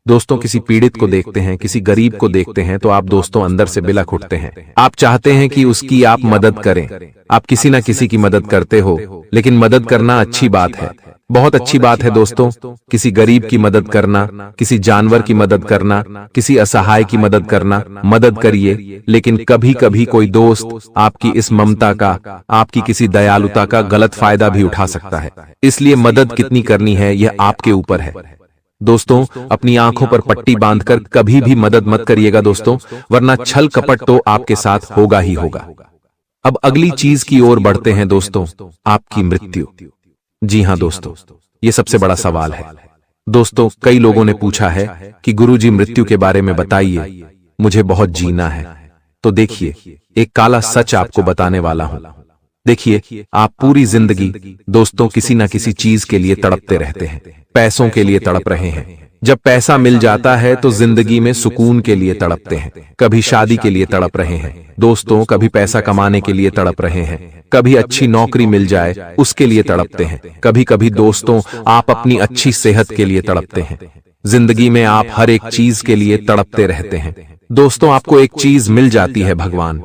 दोस्तों किसी पीड़ित को देखते हैं, किसी गरीब को देखते हैं तो आप दोस्तों अंदर से बिलख उठते हैं। आप चाहते हैं कि उसकी आप मदद करें। आप किसी ना किसी की मदद करते हो, लेकिन मदद करना अच्छी बात है, बहुत अच्छी बात है दोस्तों। किसी गरीब की मदद करना, किसी जानवर की मदद करना, किसी असहाय की मदद करना, मदद करिए। लेकिन कभी कभी कोई दोस्त आपकी इस ममता का, आपकी किसी दयालुता का गलत फायदा भी उठा सकता है। इसलिए मदद कितनी करनी है यह आपके ऊपर है। दोस्तों अपनी आंखों पर पट्टी बांधकर कभी भी मदद मत करिएगा दोस्तों, वरना छल कपट तो आपके साथ होगा ही होगा। अब अगली चीज की ओर बढ़ते हैं दोस्तों, आपकी मृत्यु। जी हां दोस्तों, ये सबसे बड़ा सवाल है। दोस्तों कई लोगों ने पूछा है कि गुरुजी मृत्यु के बारे में बताइए, मुझे बहुत जीना है। तो देखिए, एक काला सच आपको बताने वाला हूं। देखिए, आप पूरी जिंदगी दोस्तों किसी ना किसी चीज के लिए तड़पते रहते हैं, पैसों के लिए तड़प रहे हैं। जब पैसा मिल जाता है तो जिंदगी में सुकून के लिए तड़पते हैं, कभी शादी के लिए तड़प रहे हैं दोस्तों, कभी पैसा कमाने के लिए तड़प रहे हैं, कभी अच्छी नौकरी मिल जाए उसके लिए तड़पते हैं, कभी कभी दोस्तों आप अपनी अच्छी सेहत के लिए तड़पते हैं। जिंदगी में आप हर एक चीज के लिए तड़पते रहते हैं। दोस्तों आपको एक चीज मिल जाती है, भगवान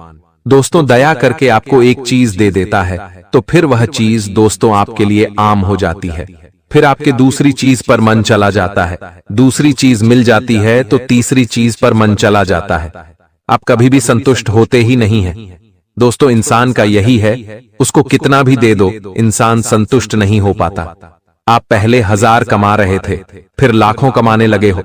दोस्तों दया करके आपको एक चीज दे देता है, तो फिर वह चीज दोस्तों आपके लिए आम हो जाती है। फिर आपके दूसरी चीज पर मन चला जाता है, दूसरी चीज मिल जाती है तो तीसरी चीज पर मन चला जाता है। आप कभी भी संतुष्ट होते ही नहीं हैं। दोस्तों इंसान का यही है, उसको कितना भी दे दो इंसान संतुष्ट नहीं हो पाता। आप पहले 1000 कमा रहे थे, फिर लाखों कमाने लगे हो।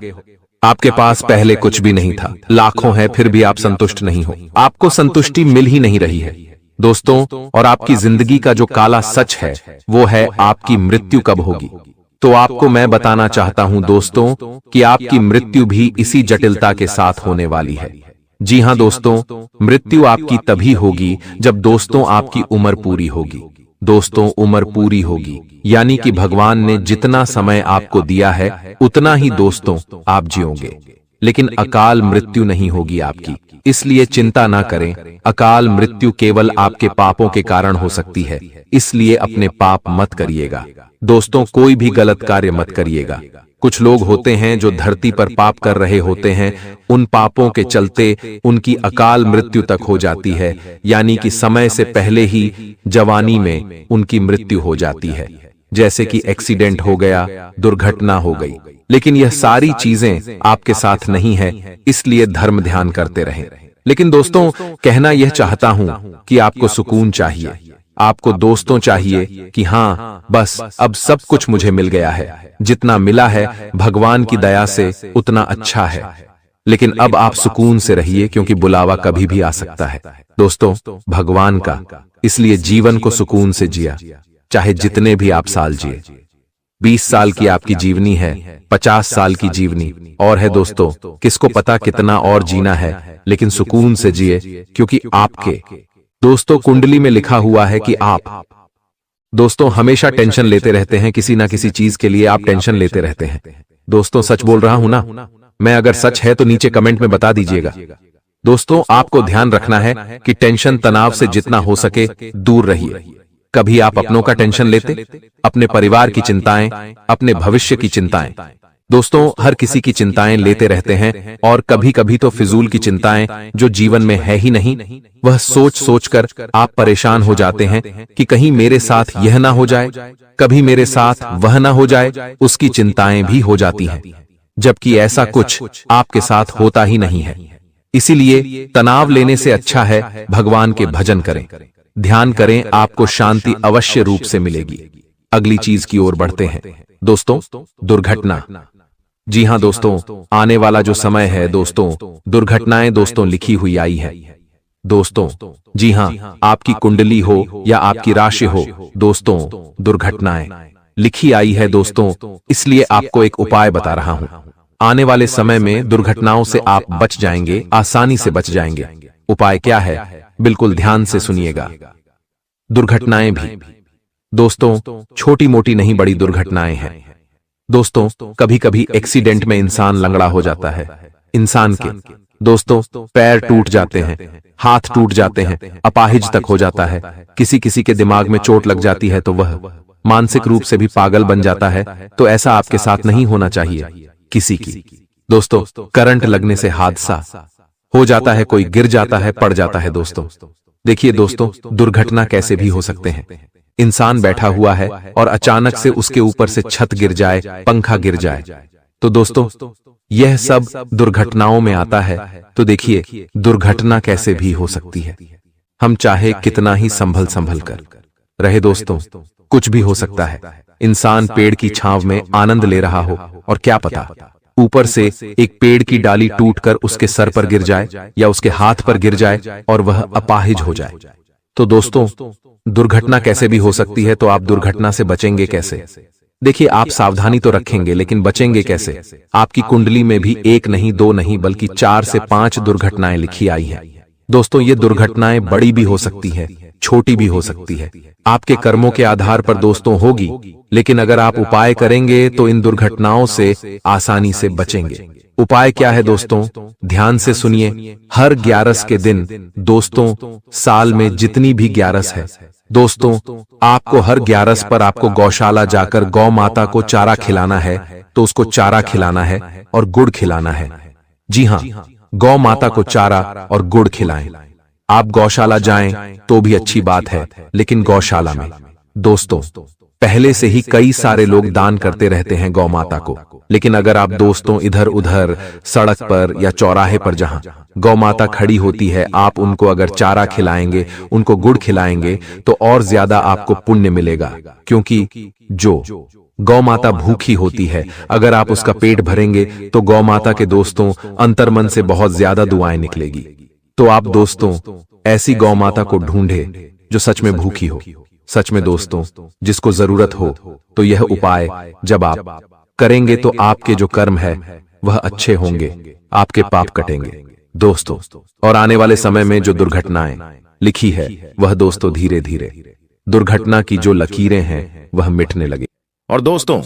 आपके पास पहले कुछ भी नहीं था, लाखों है फिर भी आप संतुष्ट नहीं हो, आपको संतुष्टि मिल ही नहीं रही है दोस्तों। और आपकी जिंदगी का जो काला सच है वो है आपकी मृत्यु कब होगी। तो आपको मैं बताना चाहता हूं दोस्तों कि आपकी मृत्यु भी इसी जटिलता के साथ होने वाली है। जी हां दोस्तों, मृत्यु आपकी तभी होगी जब दोस्तों आपकी उम्र पूरी होगी। दोस्तों उम्र पूरी होगी यानी कि भगवान ने जितना समय आपको दिया है उतना ही दोस्तों आप जियोगे, लेकिन अकाल मृत्यु नहीं होगी आपकी। इसलिए चिंता ना करें, अकाल मृत्यु केवल आपके पापों के कारण हो सकती है, इसलिए अपने पाप मत करिएगा दोस्तों, कोई भी गलत कार्य मत करिएगा। कुछ लोग होते हैं जो धरती पर पाप कर रहे होते हैं, उन पापों के चलते उनकी अकाल मृत्यु तक हो जाती है, यानी कि समय से पहले ही जवानी में उनकी मृत्यु हो जाती है, जैसे कि एक्सीडेंट हो गया, दुर्घटना हो गई। लेकिन यह सारी चीजें आपके साथ नहीं है, इसलिए धर्म ध्यान करते रहें। लेकिन दोस्तों कहना यह चाहता हूं कि आपको सुकून चाहिए, आपको दोस्तों चाहिए कि हाँ बस अब सब कुछ मुझे मिल गया है, जितना मिला है भगवान की दया से उतना अच्छा है। लेकिन अब आप सुकून से रहिए क्योंकि बुलावा कभी भी आ सकता है दोस्तों भगवान का, इसलिए जीवन को सुकून से जिया, चाहे जितने भी आप साल जिए। 20 साल की आपकी जीवनी है, 50 साल की जीवनी और है दोस्तों, किसको पता कितना और जीना है, लेकिन सुकून से जिए क्योंकि आपके दोस्तों कुंडली में लिखा हुआ है कि आप दोस्तों हमेशा टेंशन लेते रहते हैं, किसी ना किसी चीज के लिए आप टेंशन लेते रहते हैं। दोस्तों सच बोल रहा हूं ना मैं? अगर सच है तो नीचे कमेंट में बता दीजिएगा। दोस्तों आपको ध्यान रखना है कि टेंशन तनाव से जितना हो सके दूर रहिए। कभी आप अपनों का टेंशन लेते, अपने परिवार की चिंताएं, अपने भविष्य की चिंताएं। दोस्तों हर किसी की चिंताएं लेते रहते हैं, और कभी कभी तो फिजूल की चिंताएं जो जीवन में है ही नहीं, वह सोच सोचकर आप परेशान हो जाते हैं कि कहीं मेरे साथ यह ना हो जाए, कभी मेरे साथ वह ना हो जाए, उसकी चिंताएं भी हो जाती हैं, जबकि ऐसा कुछ आपके साथ होता ही नहीं है। इसीलिए तनाव लेने से अच्छा है भगवान के भजन करें, ध्यान करें, आपको शांति अवश्य रूप से मिलेगी। अगली चीज की ओर बढ़ते हैं दोस्तों, दुर्घटना। जी हां दोस्तों, आने वाला जो समय है दोस्तों, दुर्घटनाएं दोस्तों लिखी हुई आई है दोस्तों। जी हां, आपकी कुंडली हो या आपकी राशि हो दोस्तों, दुर्घटनाएं लिखी आई है दोस्तों। इसलिए आपको एक उपाय बता रहा हूं, आने वाले समय में दुर्घटनाओं से आप बच जाएंगे, आसानी से बच जाएंगे। उपाय क्या है, बिल्कुल ध्यान से सुनिएगा। दुर्घटनाएं भी दोस्तों छोटी मोटी नहीं, बड़ी दुर्घटनाएं हैं दोस्तों। कभी कभी एक्सीडेंट में इंसान लंगड़ा हो जाता है, इंसान के दोस्तों, पैर टूट जाते हैं, हाथ टूट जाते हैं, अपाहिज तक हो जाता है, किसी किसी के दिमाग में चोट लग जाती है तो वह मानसिक रूप से भी पागल बन जाता है। तो ऐसा आपके साथ नहीं होना चाहिए किसी की। दोस्तों, करंट लगने से हादसा हो जाता है, कोई गिर जाता है, पड़ जाता है। दोस्तों देखिए दोस्तों, दुर्घटना कैसे भी हो सकते हैं। इंसान बैठा हुआ है और अचानक से उसके ऊपर से छत गिर जाए, पंखा गिर जाए। तो दोस्तों यह सब दुर्घटनाओं में आता है। तो देखिए दुर्घटना कैसे भी हो सकती है। हम चाहे कितना ही संभल संभल कर रहे दोस्तों, कुछ भी हो सकता है। इंसान पेड़ की छांव में आनंद ले रहा हो और क्या पता ऊपर से एक पेड़ की डाली टूटकर उसके सर पर गिर जाए या उसके हाथ पर गिर जाए और वह अपाहिज हो जाए। तो दोस्तों दुर्घटना कैसे भी हो सकती है। तो आप दुर्घटना से बचेंगे कैसे? देखिए, आप सावधानी तो रखेंगे, लेकिन बचेंगे कैसे? आपकी कुंडली में भी एक नहीं, दो नहीं, बल्कि 4 से 5 दुर्घटनाएं लिखी आई हैं। दोस्तों ये दुर्घटनाएं बड़ी भी हो सकती है, छोटी भी हो सकती है, आपके कर्मों के आधार पर दोस्तों होगी। लेकिन अगर आप उपाय करेंगे तो इन दुर्घटनाओं से आसानी से बचेंगे। उपाय क्या है दोस्तों? ध्यान से सुनिए। हर 11 के दिन दोस्तों, साल में जितनी भी 11 है दोस्तों, आपको हर 11 पर आपको गौशाला जाकर गौ माता को चारा खिलाना है। तो उसको चारा खिलाना है और गुड़ खिलाना है। जी हाँ, गौ माता को चारा और गुड़ खिलाएं। आप गौशाला जाएं तो भी अच्छी बात है, लेकिन गौशाला में दोस्तों पहले से ही कई सारे लोग दान करते रहते हैं गौ माता को। लेकिन अगर आप दोस्तों इधर उधर सड़क पर या चौराहे पर जहां गौ माता खड़ी होती है, आप उनको अगर चारा खिलाएंगे, उनको गुड़ खिलाएंगे तो और ज्यादा आपको पुण्य मिलेगा। क्योंकि जो गौ माता भूखी होती है, अगर आप उसका पेट भरेंगे तो गौ माता के दोस्तों अंतर्मन से बहुत ज्यादा दुआएं निकलेगी। तो आप दोस्तों ऐसी गौ माता को ढूंढे जो सच में भूखी हो, सच में दोस्तों जिसको जरूरत हो। तो यह उपाय जब आप करेंगे तो आपके जो कर्म है वह अच्छे होंगे, आपके पाप कटेंगे दोस्तों। और आने वाले समय में जो दुर्घटनाएं लिखी है वह दोस्तों धीरे धीरे दुर्घटना की जो लकीरें हैं वह मिटने लगे। और दोस्तों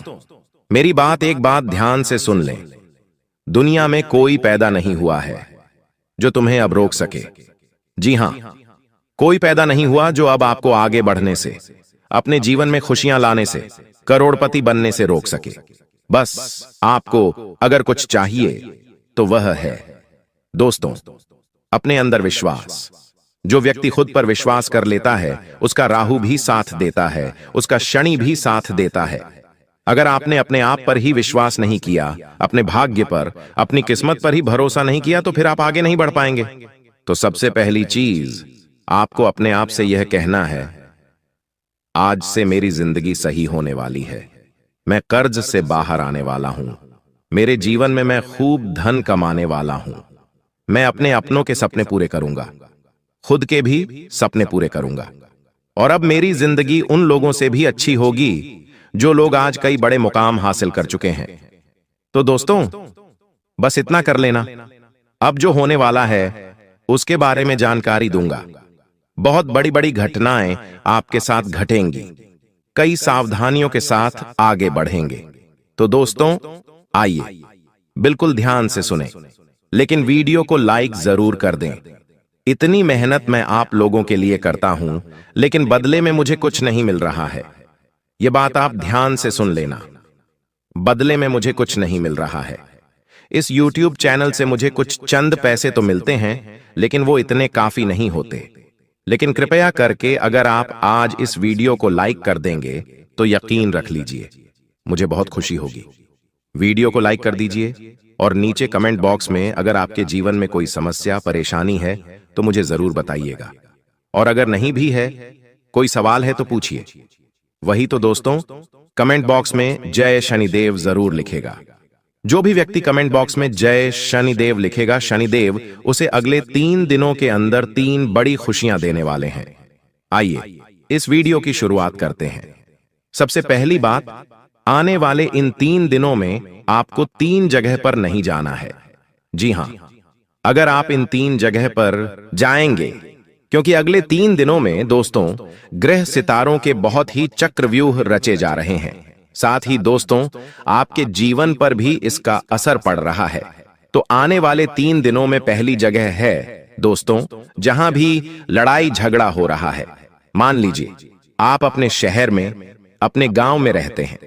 मेरी बात एक बात ध्यान से सुन लें। दुनिया में कोई पैदा नहीं हुआ है जो तुम्हें अब रोक सके। जी हां, कोई पैदा नहीं हुआ जो अब आपको आगे बढ़ने से, अपने जीवन में खुशियां लाने से, करोड़पति बनने से रोक सके। बस आपको अगर कुछ चाहिए तो वह है दोस्तों अपने अंदर विश्वास। जो व्यक्ति खुद पर विश्वास कर लेता है उसका राहु भी साथ देता है, उसका शनि भी साथ देता है। अगर आपने अपने आप पर ही विश्वास नहीं किया, अपने भाग्य पर, अपनी किस्मत पर ही भरोसा नहीं किया, तो फिर आप आगे नहीं बढ़ पाएंगे। तो सबसे पहली चीज आपको अपने आप से यह कहना है, आज से मेरी जिंदगी सही होने वाली है। मैं कर्ज से बाहर आने वाला हूं। मेरे जीवन में मैं खूब धन कमाने वाला हूं। मैं अपने अपनों के सपने पूरे करूंगा, खुद के भी सपने पूरे करूंगा। और अब मेरी जिंदगी उन लोगों से भी अच्छी होगी जो लोग आज कई बड़े मुकाम हासिल कर चुके हैं। तो दोस्तों बस इतना कर लेना। अब जो होने वाला है उसके बारे में जानकारी दूंगा। बहुत बड़ी बड़ी घटनाएं आपके साथ घटेंगी। कई सावधानियों के साथ आगे बढ़ेंगे। तो दोस्तों आइए बिल्कुल ध्यान से सुने, लेकिन वीडियो को लाइक जरूर कर दें। इतनी मेहनत मैं आप लोगों के लिए करता हूं, लेकिन बदले में मुझे कुछ नहीं मिल रहा है। यह बात आप ध्यान से सुन लेना। बदले में मुझे कुछ नहीं मिल रहा है। इस YouTube चैनल से मुझे कुछ चंद पैसे तो मिलते हैं, लेकिन वो इतने काफी नहीं होते। लेकिन कृपया करके अगर आप आज इस वीडियो को लाइक कर देंगे तो यकीन रख लीजिए मुझे बहुत खुशी होगी। वीडियो को लाइक कर दीजिए और नीचे कमेंट बॉक्स में अगर आपके जीवन में कोई समस्या, परेशानी है तो मुझे जरूर बताइएगा। और अगर नहीं भी है, कोई सवाल है तो पूछिए। वही तो दोस्तों, कमेंट बॉक्स में जय शनिदेव जरूर लिखेगा। जो भी व्यक्ति कमेंट बॉक्स में जय शनिदेव लिखेगा, शनिदेव उसे अगले 3 दिनों के अंदर 3 बड़ी खुशियां देने वाले हैं। आइए इस वीडियो की शुरुआत करते हैं। सबसे पहली बात, आने वाले इन 3 दिनों में आपको 3 जगह पर नहीं जाना है। जी हां, अगर आप इन 3 जगह पर जाएंगे, क्योंकि अगले 3 दिनों में दोस्तों ग्रह सितारों के बहुत ही चक्रव्यूह रचे जा रहे हैं। साथ ही दोस्तों आपके जीवन पर भी इसका असर पड़ रहा है। तो आने वाले 3 दिनों में पहली जगह है दोस्तों, जहां भी लड़ाई झगड़ा हो रहा है। मान लीजिए आप अपने शहर में, अपने गांव में रहते हैं,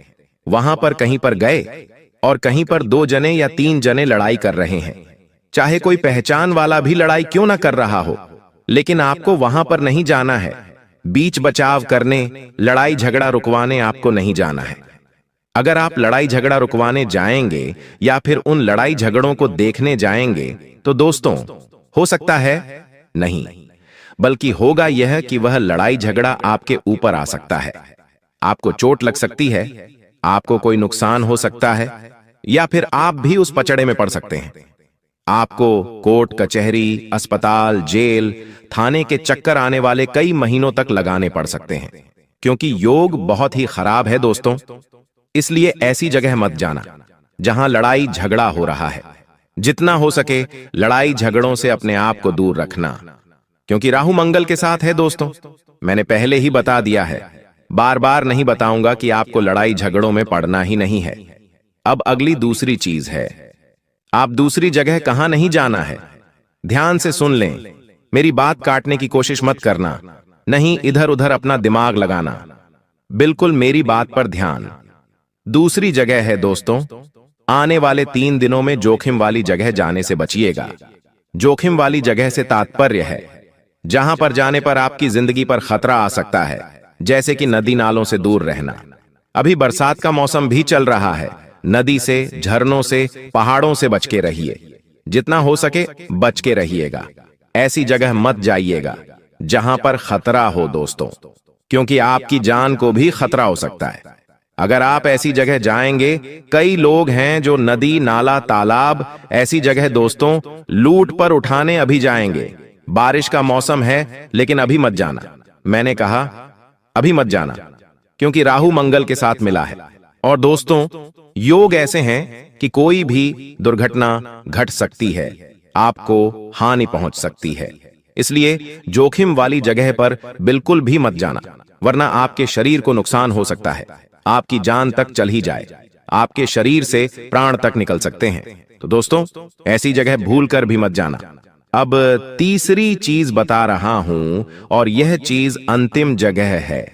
वहां पर कहीं पर गए और कहीं पर 2 जने या 3 जने लड़ाई कर रहे हैं। चाहे कोई पहचान वाला भी लड़ाई क्यों ना कर रहा हो, लेकिन आपको वहां पर नहीं जाना है। बीच बचाव करने, लड़ाई झगड़ा रुकवाने आपको नहीं जाना है। अगर आप लड़ाई झगड़ा रुकवाने जाएंगे या फिर उन लड़ाई झगड़ों को देखने जाएंगे तो दोस्तों, हो सकता है नहीं, बल्कि होगा यह कि वह लड़ाई झगड़ा आपके ऊपर आ सकता है। आपको चोट लग सकती है, आपको कोई नुकसान हो सकता है, या फिर आप भी उस पचड़े में पड़ सकते हैं। आपको कोर्ट कचहरी, अस्पताल, जेल, थाने के चक्कर आने वाले कई महीनों तक लगाने पड़ सकते हैं, क्योंकि योग बहुत ही खराब है दोस्तों। इसलिए ऐसी जगह मत जाना जहां लड़ाई झगड़ा हो रहा है। जितना हो सके लड़ाई झगड़ों से अपने आप को दूर रखना, क्योंकि राहु मंगल के साथ है दोस्तों। मैंने पहले ही बता दिया है, बार बार नहीं बताऊंगा कि आपको लड़ाई झगड़ों में पड़ना ही नहीं है। अब अगली दूसरी चीज है, आप दूसरी जगह कहां नहीं जाना है। ध्यान से सुन लें, मेरी बात काटने की कोशिश मत करना, नहीं इधर उधर अपना दिमाग लगाना, बिल्कुल मेरी बात पर ध्यान। दूसरी जगह है दोस्तों, आने वाले 3 दिनों में जोखिम वाली जगह जाने से बचिएगा। जोखिम वाली जगह से तात्पर्य है जहां पर जाने पर आपकी जिंदगी पर खतरा आ सकता है, जैसे कि नदी नालों से दूर रहना। अभी बरसात का मौसम भी चल रहा है, नदी से, झरनों से, पहाड़ों से बच के रहिए। जितना हो सके बच के रहिएगा। ऐसी जगह मत जाइएगा जहां पर खतरा हो दोस्तों, क्योंकि आपकी जान को भी खतरा हो सकता है। अगर आप ऐसी जगह जाएंगे, कई लोग हैं जो नदी, नाला, तालाब, ऐसी जगह दोस्तों लूट पर उठाने अभी जाएंगे। बारिश का मौसम है, लेकिन अभी मत जाना। मैंने कहा अभी मत जाना, क्योंकि राहु मंगल के साथ मिला है। और दोस्तों, योग ऐसे हैं कि कोई भी दुर्घटना घट सकती है, आपको हानि पहुंच सकती है। इसलिए जोखिम वाली जगह पर बिल्कुल भी मत जाना, वरना आपके शरीर को नुकसान हो सकता है। आपकी जान तक चल ही जाए, आपके शरीर से प्राण तक निकल सकते हैं। तो दोस्तों, ऐसी जगह भूल कर भी मत जाना। अब तीसरी चीज बता रहा हूं, और यह चीज अंतिम जगह है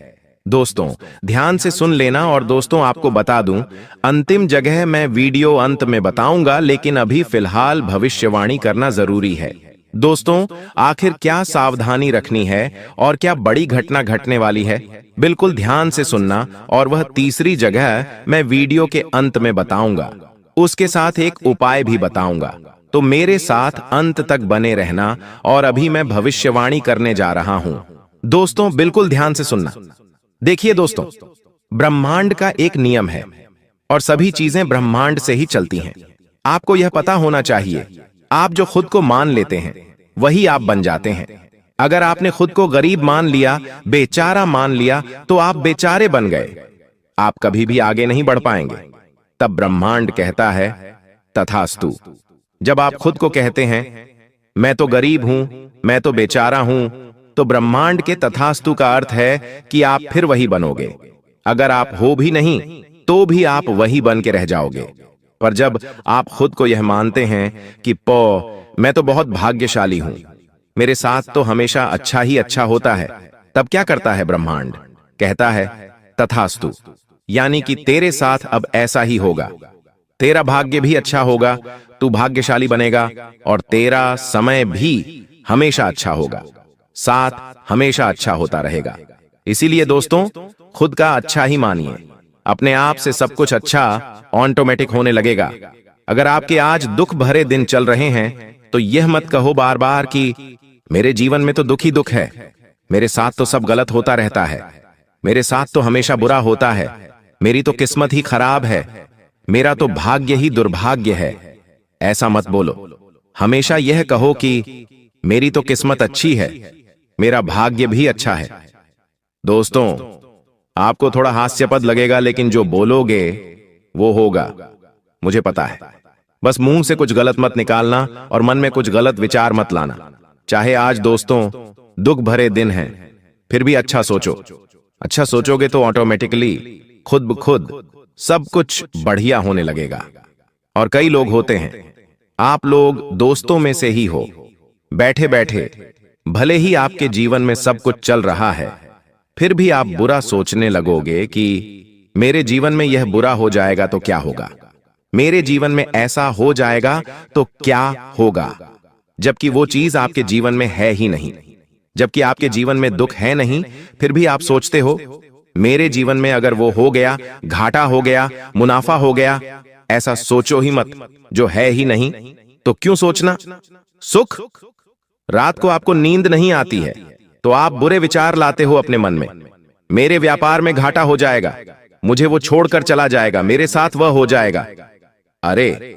दोस्तों। ध्यान से सुन लेना। और दोस्तों, आपको बता दूं, अंतिम जगह मैं वीडियो अंत में बताऊंगा, लेकिन अभी फिलहाल भविष्यवाणी करना जरूरी है। दोस्तों, आखिर क्या सावधानी रखनी है और क्या बड़ी घटना घटने वाली है, बिल्कुल ध्यान से सुनना। और वह तीसरी जगह मैं वीडियो के अंत में बताऊंगा, उसके साथ एक उपाय भी बताऊंगा। तो मेरे साथ अंत तक बने रहना। और अभी मैं भविष्यवाणी करने जा रहा हूं दोस्तों, बिल्कुल ध्यान से सुनना। देखिए दोस्तों, ब्रह्मांड का एक नियम है और सभी चीजें ब्रह्मांड से ही चलती हैं। आपको यह पता होना चाहिए, आप जो खुद को मान लेते हैं वही आप बन जाते हैं। अगर आपने खुद को गरीब मान लिया, बेचारा मान लिया, तो आप बेचारे बन गए, आप कभी भी आगे नहीं बढ़ पाएंगे। तब ब्रह्मांड कहता है तथास्तु। जब आप खुद को कहते हैं मैं तो गरीब हूं, मैं तो बेचारा हूं, तो ब्रह्मांड के तथास्तु का अर्थ है कि आप फिर वही बनोगे। अगर आप हो भी नहीं तो भी आप वही बन के रह जाओगे। पर जब आप खुद को यह मानते हैं कि मैं तो बहुत भाग्यशाली हूं, मेरे साथ तो हमेशा अच्छा ही अच्छा होता है, तब क्या करता है ब्रह्मांड? कहता है तथास्तु, यानी कि तेरे साथ अब ऐसा ही होगा। तेरा भाग्य भी अच्छा होगा, तू भाग्यशाली बनेगा, और तेरा समय भी हमेशा अच्छा होगा, साथ हमेशा अच्छा होता रहेगा। इसीलिए दोस्तों, खुद का अच्छा ही मानिए, अपने आप से सब कुछ अच्छा ऑटोमेटिक होने लगेगा। अगर आपके आज दुख भरे दिन चल रहे हैं तो यह मत कहो बार बार कि मेरे जीवन में तो दुख ही दुख है, मेरे साथ तो सब गलत होता रहता है, मेरे साथ तो हमेशा बुरा होता है, मेरी तो किस्मत ही खराब है, मेरा तो भाग्य ही दुर्भाग्य है। ऐसा मत बोलो। हमेशा यह कहो कि मेरी तो किस्मत अच्छी है, मेरा भाग्य भी अच्छा है। दोस्तों, आपको थोड़ा हास्यास्पद लगेगा, लेकिन जो बोलोगे वो होगा, मुझे पता है। बस मुंह से कुछ गलत मत निकालना और मन में कुछ गलत विचार मत लाना। चाहे आज दोस्तों दुख भरे दिन हैं, फिर भी अच्छा सोचो। अच्छा सोचोगे तो ऑटोमेटिकली खुद ब खुद सब कुछ बढ़िया होने लगेगा। और कई लोग होते हैं आप लोग दोस्तों में से ही हो। बैठे बैठे भले ही आपके जीवन में सब कुछ चल रहा है, फिर भी आप बुरा सोचने लगोगे कि मेरे जीवन में यह बुरा हो जाएगा तो क्या होगा, मेरे जीवन में ऐसा हो जाएगा तो क्या होगा, जबकि वो चीज आपके जीवन में है ही नहीं। जबकि आपके जीवन में दुख है नहीं, फिर भी आप सोचते हो मेरे जीवन में अगर वो हो गया, घाटा हो गया, मुनाफा हो गया। ऐसा सोचो ही मत, जो है ही नहीं तो क्यों सोचना। सुख, रात को आपको नींद नहीं आती है तो आप बुरे विचार लाते हो अपने मन में। मेरे व्यापार में घाटा हो जाएगा, मुझे वो छोड़कर चला जाएगा, मेरे साथ वह हो जाएगा। अरे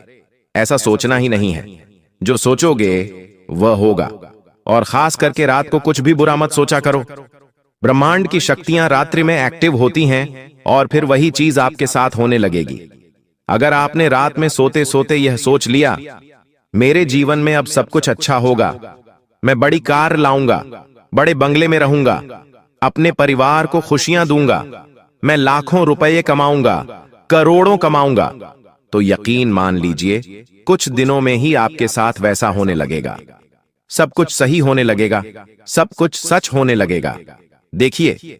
ऐसा सोचना ही नहीं है, जो सोचोगे वह होगा। और खास करके रात को कुछ भी बुरा मत सोचा करो। ब्रह्मांड की शक्तियां रात्रि में एक्टिव होती हैं और फिर वही चीज आपके साथ होने लगेगी। अगर आपने रात में सोते सोते यह सोच लिया मेरे जीवन में अब सब कुछ अच्छा होगा, मैं बड़ी कार लाऊंगा, बड़े बंगले में रहूंगा, अपने परिवार को खुशियां दूंगा, मैं लाखों रुपए कमाऊंगा, करोड़ों कमाऊंगा, तो यकीन मान लीजिए कुछ दिनों में ही आपके साथ वैसा होने लगेगा। सब कुछ सही होने लगेगा, सब कुछ सच होने लगेगा। देखिए,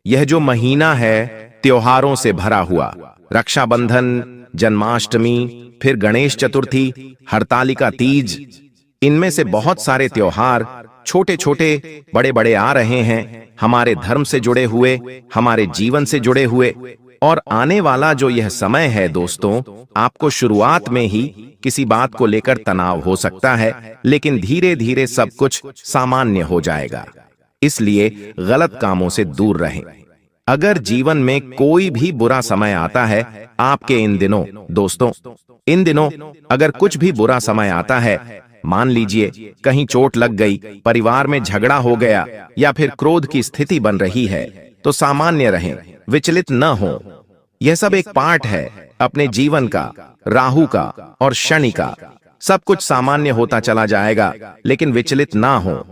यह जो महीना है त्योहारों से भरा हुआ, रक्षाबंधन, जन्माष्टमी, फिर गणेश चतुर्थी, हरतालिका तीज, इनमें से बहुत सारे त्योहार छोटे छोटे बड़े बड़े आ रहे हैं, हमारे धर्म से जुड़े हुए, हमारे जीवन से जुड़े हुए। और आने वाला जो यह समय है दोस्तों, आपको शुरुआत में ही किसी बात को लेकर तनाव हो सकता है, लेकिन धीरे धीरे सब कुछ सामान्य हो जाएगा। इसलिए गलत कामों से दूर रहें। अगर जीवन में कोई भी बुरा समय आता है आपके इन दिनों, दोस्तों, इन दिनों अगर कुछ भी बुरा समय आता है, मान लीजिए कहीं चोट लग गई, परिवार में झगड़ा हो गया या फिर क्रोध की स्थिति बन रही है, तो सामान्य रहें, विचलित न हो। यह सब एक पार्ट है अपने जीवन का, राहु का और शनि का। सब कुछ सामान्य होता चला जाएगा, लेकिन विचलित ना हो।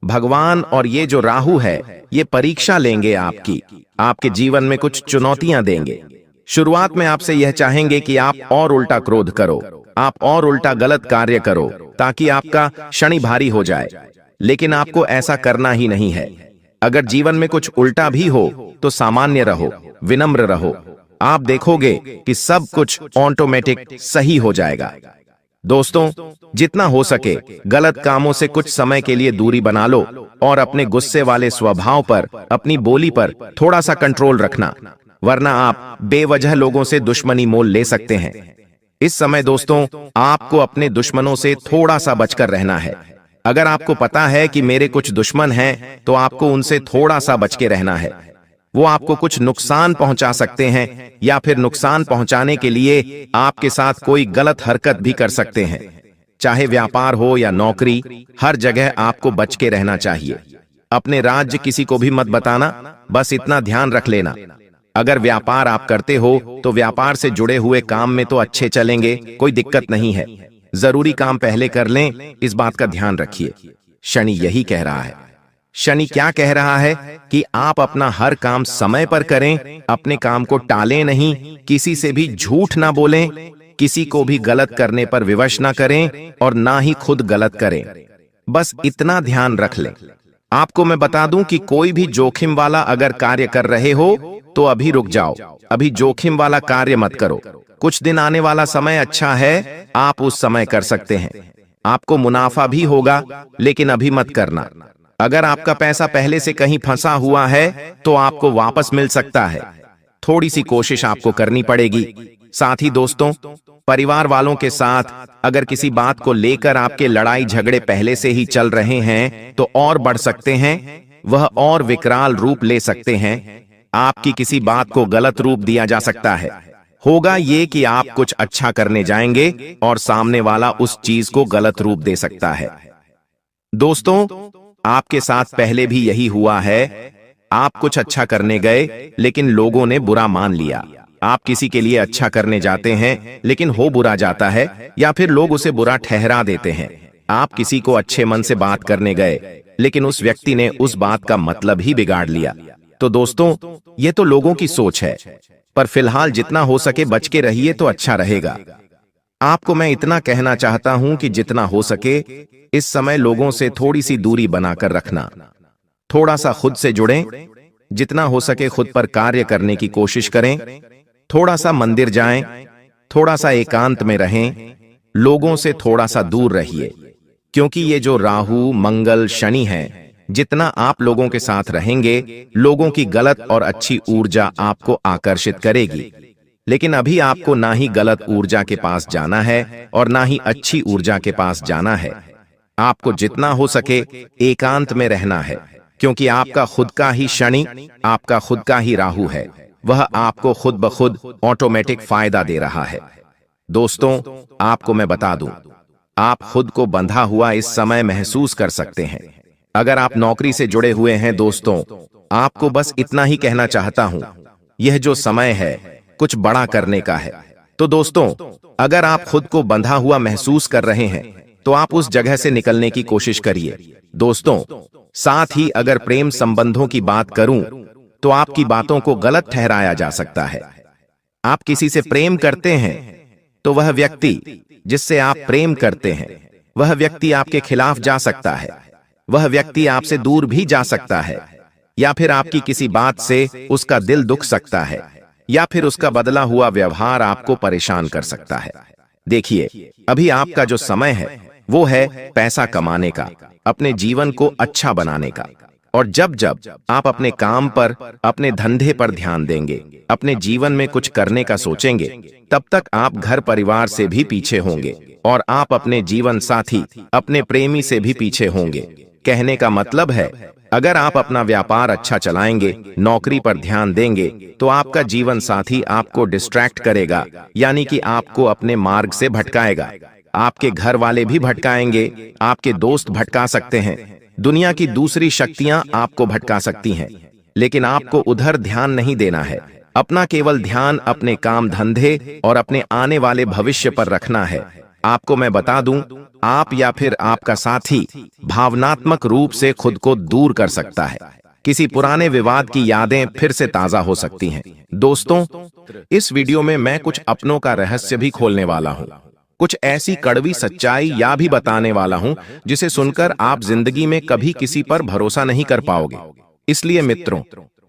भगवान और ये जो राहु है, ये परीक्षा लेंगे आपकी, आपके जीवन में कुछ चुनौतियां देंगे। शुरुआत में आपसे यह चाहेंगे कि आप और उल्टा क्रोध करो, आप और उल्टा गलत कार्य करो, ताकि आपका शनि भारी हो जाए। लेकिन आपको ऐसा करना ही नहीं है। अगर जीवन में कुछ उल्टा भी हो तो सामान्य रहो, विनम्र रहो। आप देखोगे कि सब कुछ ऑटोमेटिक सही हो जाएगा। दोस्तों, जितना हो सके गलत कामों से कुछ समय के लिए दूरी बना लो और अपने गुस्से वाले स्वभाव पर, अपनी बोली पर थोड़ा सा कंट्रोल रखना, वरना आप बेवजह लोगों से दुश्मनी मोल ले सकते हैं। इस समय दोस्तों, आपको अपने दुश्मनों से थोड़ा सा बचकर रहना है। अगर आपको पता है कि मेरे कुछ दुश्मन हैं, तो आपको उनसे थोड़ा सा बच के रहना है। वो आपको कुछ नुकसान पहुंचा सकते हैं या फिर नुकसान पहुंचाने के लिए आपके साथ कोई गलत हरकत भी कर सकते हैं। चाहे व्यापार हो या नौकरी, हर जगह आपको बच के रहना चाहिए। अपने राज्य किसी को भी मत बताना, बस इतना ध्यान रख लेना। अगर व्यापार आप करते हो तो व्यापार से जुड़े हुए काम में तो अच्छे चलेंगे, कोई दिक्कत नहीं है। जरूरी काम पहले कर लें, इस बात का ध्यान रखिए। शनि यही कह रहा है। शनि क्या कह रहा है कि आप अपना हर काम समय पर करें, अपने काम को टालें नहीं, किसी से भी झूठ ना बोलें, किसी को भी गलत करने पर विवश ना करें और ना ही खुद गलत करें। बस इतना ध्यान रख लें। आपको मैं बता दूं कि कोई भी जोखिम वाला अगर कार्य कर रहे हो तो अभी रुक जाओ, अभी जोखिम वाला कार्य मत करो। कुछ दिन आने वाला समय अच्छा है, आप उस समय कर सकते हैं। आपको मुनाफा भी होगा, लेकिन अभी मत करना। अगर आपका पैसा पहले से कहीं फंसा हुआ है तो आपको वापस मिल सकता है। थोड़ी सी कोशिश आपको करनी पड़ेगी। साथ ही दोस्तों, परिवार वालों के साथ अगर किसी बात को लेकर आपके लड़ाई झगड़े पहले से ही चल रहे हैं तो और बढ़ सकते हैं, वह और विकराल रूप ले सकते हैं। आपकी किसी बात को गलत रूप दिया जा सकता है। होगा ये कि आप कुछ अच्छा करने जाएंगे और सामने वाला उस चीज को गलत रूप दे सकता है। दोस्तों, आपके साथ पहले भी यही हुआ है। आप कुछ अच्छा करने गए लेकिन लोगों ने बुरा मान लिया। आप किसी के लिए अच्छा करने जाते हैं लेकिन हो बुरा जाता है या फिर लोग उसे बुरा ठहरा देते हैं। आप किसी को अच्छे मन से बात करने गए लेकिन उस व्यक्ति ने उस बात का मतलब ही बिगाड़ लिया। तो दोस्तों, ये तो लोगों की सोच है, पर फिलहाल जितना हो सके बच के रहिए तो अच्छा रहेगा। आपको मैं इतना कहना चाहता हूं कि जितना हो सके इस समय लोगों से थोड़ी सी दूरी बनाकर रखना। थोड़ा सा खुद से जुड़ें, जितना हो सके खुद पर कार्य करने की कोशिश करें। थोड़ा सा मंदिर जाएं, थोड़ा सा एकांत में रहें, लोगों से थोड़ा सा दूर रहिए, क्योंकि ये जो राहु मंगल शनि हैं, जितना आप लोगों के साथ रहेंगे, लोगों की गलत और अच्छी ऊर्जा आपको आकर्षित करेगी। लेकिन अभी आपको ना ही गलत ऊर्जा के पास जाना है और ना ही अच्छी ऊर्जा के पास जाना है। आपको जितना हो सके एकांत में रहना है, क्योंकि आपका खुद का ही शनि, आपका खुद का ही राहु है। वह आपको खुद ब खुद ऑटोमेटिक फायदा दे रहा है। दोस्तों, आपको मैं बता दूं, आप खुद को बंधा हुआ इस समय महसूस कर सकते हैं। अगर आप नौकरी से जुड़े हुए हैं दोस्तों, आपको बस इतना ही कहना चाहता हूं, यह जो समय है कुछ बड़ा करने का है। तो दोस्तों, अगर आप खुद को बंधा हुआ महसूस कर रहे हैं तो आप उस जगह से निकलने की कोशिश करिए। दोस्तों, साथ ही अगर प्रेम संबंधों की बात करूं तो आपकी बातों को गलत ठहराया जा सकता है। आप किसी से प्रेम करते हैं तो वह व्यक्ति जिससे आप प्रेम करते हैं, वह व्यक्ति आपके खिलाफ जा सकता है। वह व्यक्ति आपसे दूर भी जा सकता है, या फिर आपकी किसी बात से उसका दिल दुख सकता है, या फिर उसका बदला हुआ व्यवहार आपको परेशान कर सकता है। देखिए, अभी आपका जो समय है वो है पैसा कमाने का, अपने जीवन को अच्छा बनाने का। और जब जब आप अपने काम पर, अपने धंधे पर ध्यान देंगे, अपने जीवन में कुछ करने का सोचेंगे, तब तक आप घर परिवार से भी पीछे होंगे और आप अपने जीवन साथी, अपने प्रेमी से भी पीछे होंगे। कहने का मतलब है, अगर आप अपना व्यापार अच्छा चलाएंगे, नौकरी पर ध्यान देंगे, तो आपका जीवन साथी आपको डिस्ट्रैक्ट करेगा, यानी कि आपको अपने मार्ग से भटकाएगा। आपके घर वाले भी भटकाएंगे, आपके दोस्त भटका सकते हैं, दुनिया की दूसरी शक्तियां आपको भटका सकती हैं, लेकिन आपको उधर ध्यान नहीं देना है। अपना केवल ध्यान अपने काम धंधे और अपने आने वाले भविष्य पर रखना है। आपको मैं बता दूं, आप या फिर आपका साथी भावनात्मक रूप से खुद को दूर कर सकता है। किसी पुराने विवाद की यादें फिर से ताजा हो सकती हैं। दोस्तों, इस वीडियो में मैं कुछ अपनों का रहस्य भी खोलने वाला हूं, कुछ ऐसी कड़वी सच्चाई या भी बताने वाला हूं जिसे सुनकर आप जिंदगी में कभी किसी पर भरोसा नहीं कर पाओगे। इसलिए मित्रों,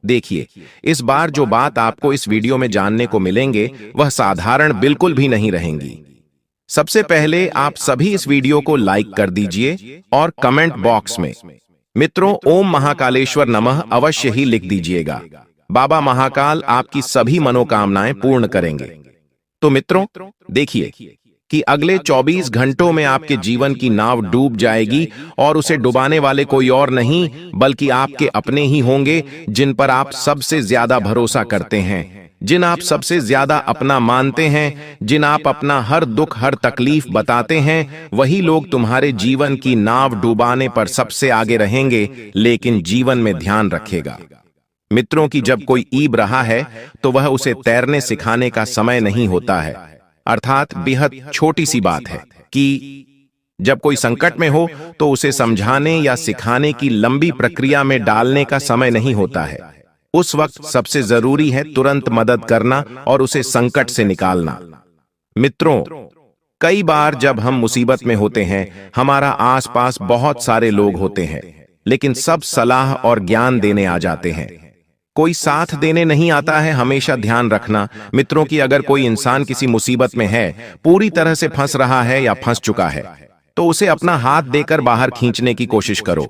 देखिए, इस बार जो बात आपको इस वीडियो में जानने को मिलेंगे वह साधारण बिल्कुल भी नहीं रहेंगी। सबसे पहले आप सभी इस वीडियो को लाइक कर दीजिए और कमेंट बॉक्स में मित्रों ओम महाकालेश्वर नमः अवश्य ही लिख दीजिएगा। बाबा महाकाल आपकी सभी मनोकामनाएं पूर्ण करेंगे। तो मित्रों, देखिए कि अगले 24 घंटों में आपके जीवन की नाव डूब जाएगी और उसे डुबाने वाले कोई और नहीं बल्कि आपके अपने ही होंगे, जिन पर आप सबसे ज्यादा भरोसा करते हैं, जिन आप सबसे ज्यादा अपना मानते हैं, जिन आप अपना हर दुख हर तकलीफ बताते हैं। वही लोग तुम्हारे जीवन की नाव डुबाने पर सबसे आगे रहेंगे, लेकिन जीवन में ध्यान रखेगा मित्रों कि जब कोई ईब रहा है तो वह उसे तैरने सिखाने का समय नहीं होता है। अर्थात बेहद छोटी सी बात है कि जब कोई संकट में हो तो उसे समझाने या सिखाने की लंबी प्रक्रिया में डालने का समय नहीं होता है। उस वक्त सबसे जरूरी है तुरंत मदद करना और उसे संकट से निकालना। मित्रों, कई बार जब हम मुसीबत में होते हैं, हमारा आसपास बहुत सारे लोग होते हैं, लेकिन सब सलाह और ज्ञान देने आ जाते हैं, कोई साथ देने नहीं आता है। हमेशा ध्यान रखना मित्रों कि अगर कोई इंसान किसी मुसीबत में है, पूरी तरह से फंस रहा है या फंस चुका है, तो उसे अपना हाथ देकर बाहर खींचने की कोशिश करो।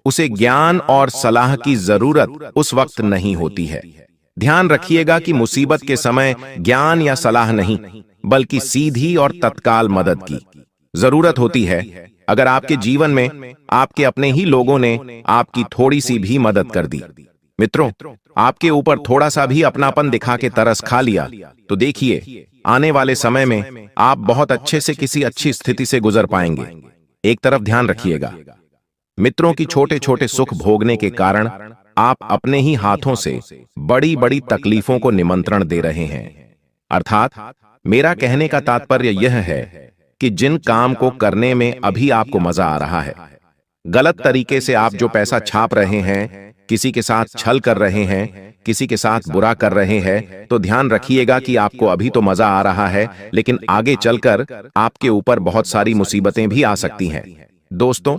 उसे ज्ञान और सलाह की जरूरत उस वक्त नहीं होती है। ध्यान रखिएगा कि मुसीबत के समय ज्ञान या सलाह नहीं, बल्कि सीधी और तत्काल मदद की जरूरत होती है। अगर आपके जीवन में आपके अपने ही लोगों ने आपकी थोड़ी सी भी मदद कर दी, मित्रों, आपके ऊपर थोड़ा सा भी अपनापन दिखा के तरस खा लिया, तो देखिए आने वाले समय में आप बहुत अच्छे से किसी अच्छी स्थिति से गुजर पाएंगे। एक तरफ ध्यान रखिएगा मित्रों की छोटे छोटे सुख भोगने के कारण आप अपने ही हाथों से बड़ी बड़ी तकलीफों को निमंत्रण दे रहे हैं। अर्थात मेरा कहने का तात्पर्य यह है कि जिन काम को करने में अभी आपको मजा आ रहा है, गलत तरीके से आप जो पैसा छाप रहे हैं, किसी के साथ छल कर रहे हैं, किसी के साथ बुरा कर रहे हैं, तो ध्यान रखिएगा कि आपको अभी तो मजा आ रहा है, लेकिन आगे चलकर आपके ऊपर बहुत सारी मुसीबतें भी आ सकती हैं। दोस्तों,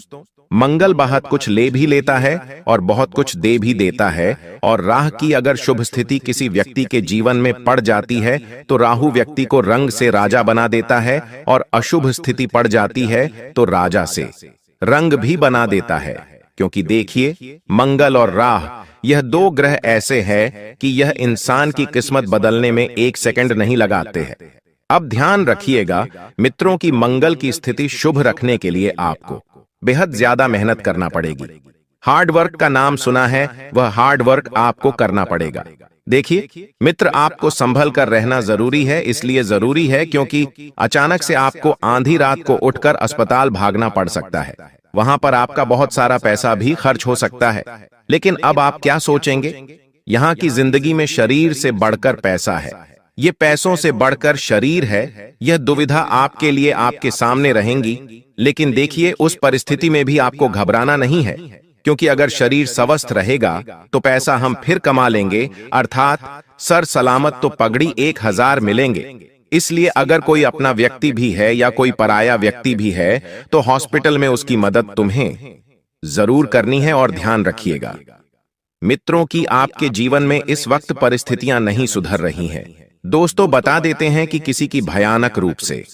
मंगल बहुत कुछ ले भी लेता है और बहुत कुछ दे भी देता है, और राह की अगर शुभ स्थिति किसी व्यक्ति के जीवन में पड़ जाती है तो राहु व्यक्ति को रंग से राजा बना देता है, और अशुभ स्थिति पड़ जाती है तो राजा से रंग भी बना देता है। क्योंकि देखिए, मंगल और राह यह दो ग्रह ऐसे हैं कि यह इंसान की किस्मत बदलने में एक सेकंड नहीं लगाते हैं। अब ध्यान रखिएगा मित्रों की मंगल की स्थिति शुभ रखने के लिए आपको बेहद ज्यादा मेहनत करना पड़ेगी। हार्ड वर्क का नाम सुना है, वह हार्ड वर्क आपको करना पड़ेगा। देखिए मित्र, आपको संभल कर रहना जरूरी है, इसलिए जरूरी है क्योंकि अचानक से आपको आधी रात को उठकर अस्पताल भागना पड़ सकता है। वहां पर आपका बहुत सारा पैसा भी खर्च हो सकता है। लेकिन अब आप क्या सोचेंगे? यहाँ की जिंदगी में शरीर से बढ़कर पैसा है, ये पैसों से बढ़कर शरीर है। यह दुविधा आपके लिए आपके सामने रहेंगी, लेकिन देखिए उस परिस्थिति में भी आपको घबराना नहीं है, क्योंकि अगर शरीर स्वस्थ रहेगा तो पैसा हम फिर कमा लेंगे, अर्थात सर सलामत तो पगड़ी 1000 मिलेंगे। इसलिए अगर कोई अपना व्यक्ति भी है या कोई पराया व्यक्ति भी है तो हॉस्पिटल में उसकी मदद तुम्हें जरूर करनी है। और ध्यान रखिएगा मित्रों की आपके जीवन में इस वक्त परिस्थितियां नहीं सुधर रही हैं। दोस्तों, बता देते हैं कि किसी की भयानक रूप से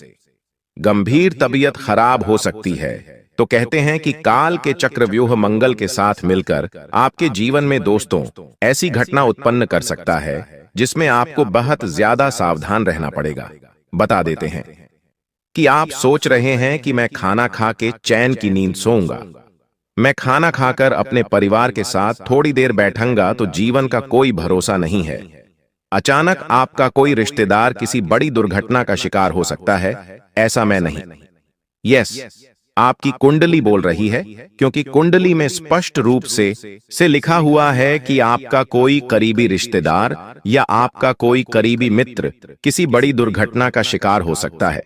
गंभीर तबीयत खराब हो सकती है, तो कहते हैं कि काल के चक्रव्यूह मंगल के साथ मिलकर आपके जीवन में दोस्तों ऐसी घटना उत्पन्न कर सकता है जिसमें आपको बहुत ज्यादा सावधान रहना पड़ेगा। बता देते हैं कि आप सोच रहे हैं कि मैं खाना खा के चैन की नींद सोऊंगा, मैं खाना खाकर अपने परिवार के साथ थोड़ी देर बैठूंगा, तो जीवन का कोई भरोसा नहीं है। अचानक आपका कोई रिश्तेदार किसी बड़ी दुर्घटना का शिकार हो सकता है। ऐसा मैं नहीं। यस, आपकी कुंडली बोल रही है, क्योंकि कुंडली में स्पष्ट रूप से लिखा हुआ है कि आपका कोई करीबी रिश्तेदार या आपका कोई करीबी मित्र किसी बड़ी दुर्घटना का शिकार हो सकता है।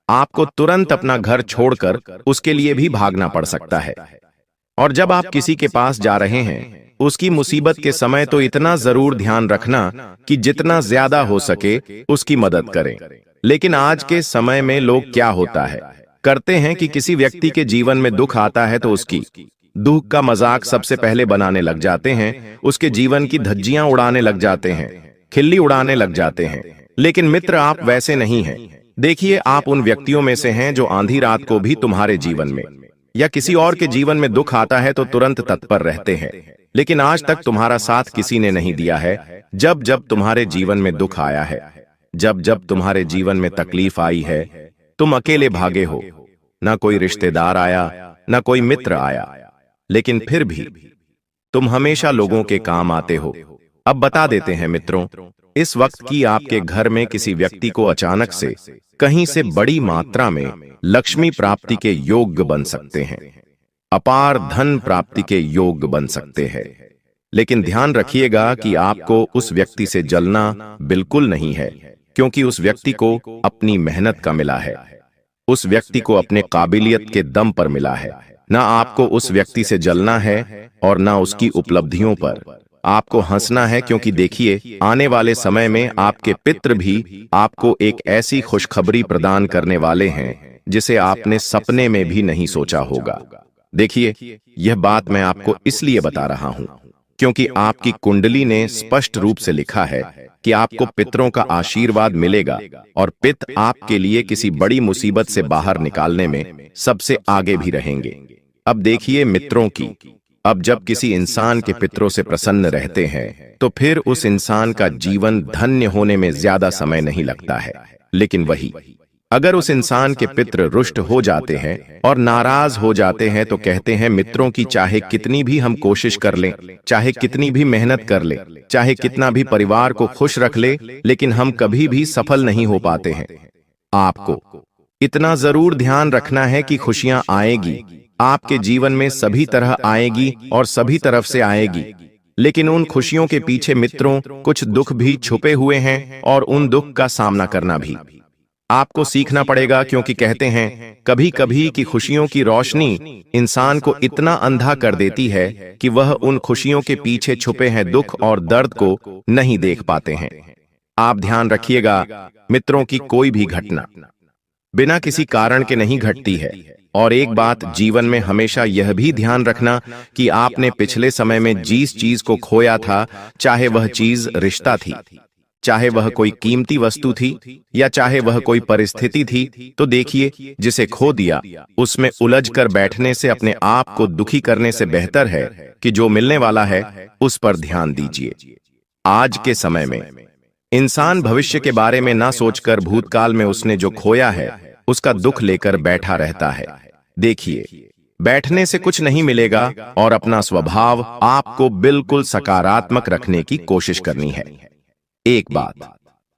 आपको तुरंत अपना घर छोड़कर उसके लिए भी भागना पड़ सकता है। और जब आप किसी के पास जा रहे हैं उसकी मुसीबत के समय तो इतना जरूर ध्यान रखना कि जितना ज्यादा हो सके उसकी मदद करें। लेकिन आज के समय में लोग क्या होता है करते हैं कि किसी व्यक्ति के जीवन में दुख आता है तो उसकी दुख का मजाक सबसे पहले बनाने लग जाते हैं, उसके जीवन की धज्जियां उड़ाने लग जाते हैं, खिल्ली उड़ाने लग जाते हैं। लेकिन मित्र, आप वैसे नहीं हैं। देखिए, आप उन व्यक्तियों में से हैं जो आधी रात को भी तुम्हारे जीवन में या किसी और के जीवन में दुख आता है तो तुरंत तत्पर रहते हैं। लेकिन आज तक तुम्हारा साथ किसी ने नहीं दिया है। जब जब तुम्हारे जीवन में दुख आया है, जब जब तुम्हारे जीवन में तकलीफ आई है, तुम अकेले भागे हो। ना कोई रिश्तेदार आया, ना कोई मित्र आया, लेकिन फिर भी तुम हमेशा लोगों के काम आते हो। अब बता देते हैं मित्रों, इस वक्त की आपके घर में किसी व्यक्ति को अचानक से कहीं से बड़ी मात्रा में लक्ष्मी प्राप्ति के योग बन सकते हैं, अपार धन प्राप्ति के योग बन सकते हैं। लेकिन ध्यान रखिएगा कि आपको उस व्यक्ति से जलना बिल्कुल नहीं है, क्योंकि उस व्यक्ति को अपनी मेहनत का मिला है, उस व्यक्ति को अपने काबिलियत के दम पर मिला है। ना आपको उस व्यक्ति से जलना है और ना उसकी उपलब्धियों पर आपको हंसना है, क्योंकि देखिए आने वाले समय में आपके पितृ भी आपको एक ऐसी खुशखबरी प्रदान करने वाले हैं जिसे आपने सपने में भी नहीं सोचा होगा। देखिए, यह बात मैं आपको इसलिए बता रहा हूं क्योंकि आपकी कुंडली ने स्पष्ट रूप से लिखा है कि आपको पितरों का आशीर्वाद मिलेगा और पित्र आपके लिए किसी बड़ी मुसीबत से बाहर निकालने में सबसे आगे भी रहेंगे। अब देखिए मित्रों की, अब जब किसी इंसान के पितरों से प्रसन्न रहते हैं तो फिर उस इंसान का जीवन धन्य होने में ज्यादा समय नहीं लगता है। लेकिन वही अगर उस इंसान के पित्र रुष्ट हो जाते हैं और नाराज हो जाते हैं तो कहते हैं मित्रों की चाहे कितनी भी हम कोशिश कर लें, चाहे कितनी भी मेहनत कर लें, चाहे कितना भी परिवार को खुश रख ले, लेकिन हम कभी भी सफल नहीं हो पाते हैं। आपको इतना जरूर ध्यान रखना है कि खुशियां आएगी, आपके जीवन में सभी तरह आएगी और सभी तरफ से आएगी, लेकिन उन खुशियों के पीछे मित्रों कुछ दुख भी छुपे हुए हैं और उन दुख का सामना करना भी आपको सीखना पड़ेगा, क्योंकि कहते हैं कभी कभी कि खुशियों की रोशनी इंसान को इतना अंधा कर देती है कि वह उन खुशियों के पीछे छुपे हैं दुख और दर्द को नहीं देख पाते हैं। आप ध्यान रखिएगा मित्रों की कोई भी घटना बिना किसी कारण के नहीं घटती है। और एक बात जीवन में हमेशा यह भी ध्यान रखना कि आपने पिछले समय में जिस चीज को खोया था, चाहे वह चीज रिश्ता थी, चाहे वह कोई कीमती वस्तु थी, या चाहे वह कोई परिस्थिति थी, तो देखिए जिसे खो दिया उसमें उलझ कर बैठने से अपने आप को दुखी करने से बेहतर है कि जो मिलने वाला है उस पर ध्यान दीजिए। आज के समय में इंसान भविष्य के बारे में ना सोचकर भूतकाल में उसने जो खोया है उसका दुख लेकर बैठा रहता है। देखिए बैठने से कुछ नहीं मिलेगा और अपना स्वभाव आपको बिल्कुल सकारात्मक रखने की कोशिश करनी है। एक बात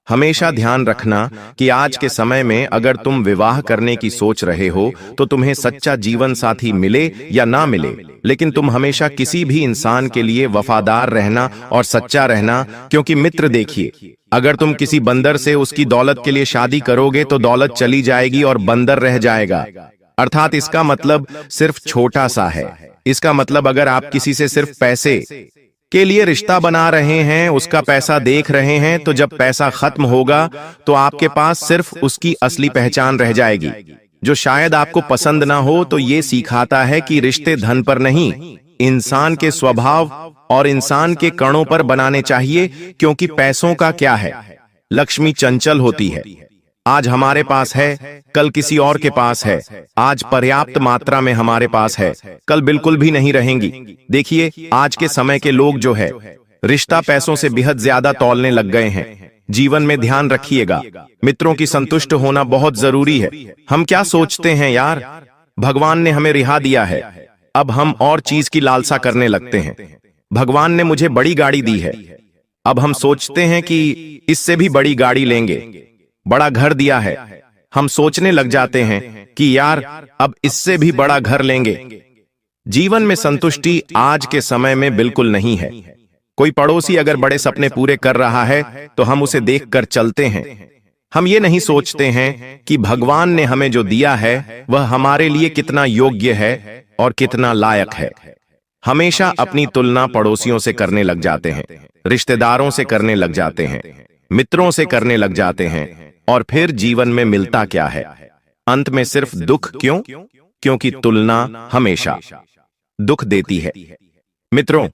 हमेशा ध्यान रखना कि आज के समय में अगर तुम विवाह करने की सोच रहे हो तो तुम्हें सच्चा जीवन साथी मिले या ना मिले, लेकिन तुम हमेशा किसी भी इंसान के लिए वफादार रहना और सच्चा रहना, क्योंकि मित्र देखिए अगर तुम किसी बंदर से उसकी दौलत के लिए शादी करोगे तो दौलत चली जाएगी और बंदर रह जाएगा। अर्थात इसका मतलब सिर्फ छोटा सा है। इसका मतलब अगर आप किसी से सिर्फ पैसे के लिए रिश्ता बना रहे हैं, उसका पैसा देख रहे हैं, तो जब पैसा खत्म होगा तो आपके पास सिर्फ उसकी असली पहचान रह जाएगी, जो शायद आपको पसंद ना हो। तो ये सिखाता है कि रिश्ते धन पर नहीं, इंसान के स्वभाव और इंसान के कणों पर बनाने चाहिए, क्योंकि पैसों का क्या है, लक्ष्मी चंचल होती है। आज हमारे पास है, कल किसी और के पास है। आज पर्याप्त मात्रा में हमारे पास है, कल बिल्कुल भी नहीं रहेंगी। देखिए आज के समय के लोग जो है रिश्ता पैसों से बेहद ज्यादा तौलने लग गए हैं। जीवन में ध्यान रखिएगा, मित्रों की संतुष्ट होना बहुत जरूरी है। हम क्या सोचते हैं यार, भगवान ने हमें रिहा दिया है, अब हम और चीज की लालसा करने लगते हैं। भगवान ने मुझे बड़ी गाड़ी दी है, अब हम सोचते हैं कि इससे भी बड़ी गाड़ी लेंगे। बड़ा घर दिया है, हम सोचने लग जाते हैं कि यार अब इससे भी बड़ा घर लेंगे। जीवन में संतुष्टि आज के समय में बिल्कुल नहीं है। कोई पड़ोसी अगर बड़े सपने पूरे कर रहा है तो हम उसे देखकर चलते हैं। हम ये नहीं सोचते हैं कि भगवान ने हमें जो दिया है वह हमारे लिए कितना योग्य है और कितना लायक है। हमेशा अपनी तुलना पड़ोसियों से करने लग जाते हैं, रिश्तेदारों से करने लग जाते हैं, मित्रों से करने लग जाते हैं, और फिर जीवन में मिलता क्या है? अंत में सिर्फ दुख। क्यों? क्योंकि तुलना हमेशा दुख देती है। मित्रों,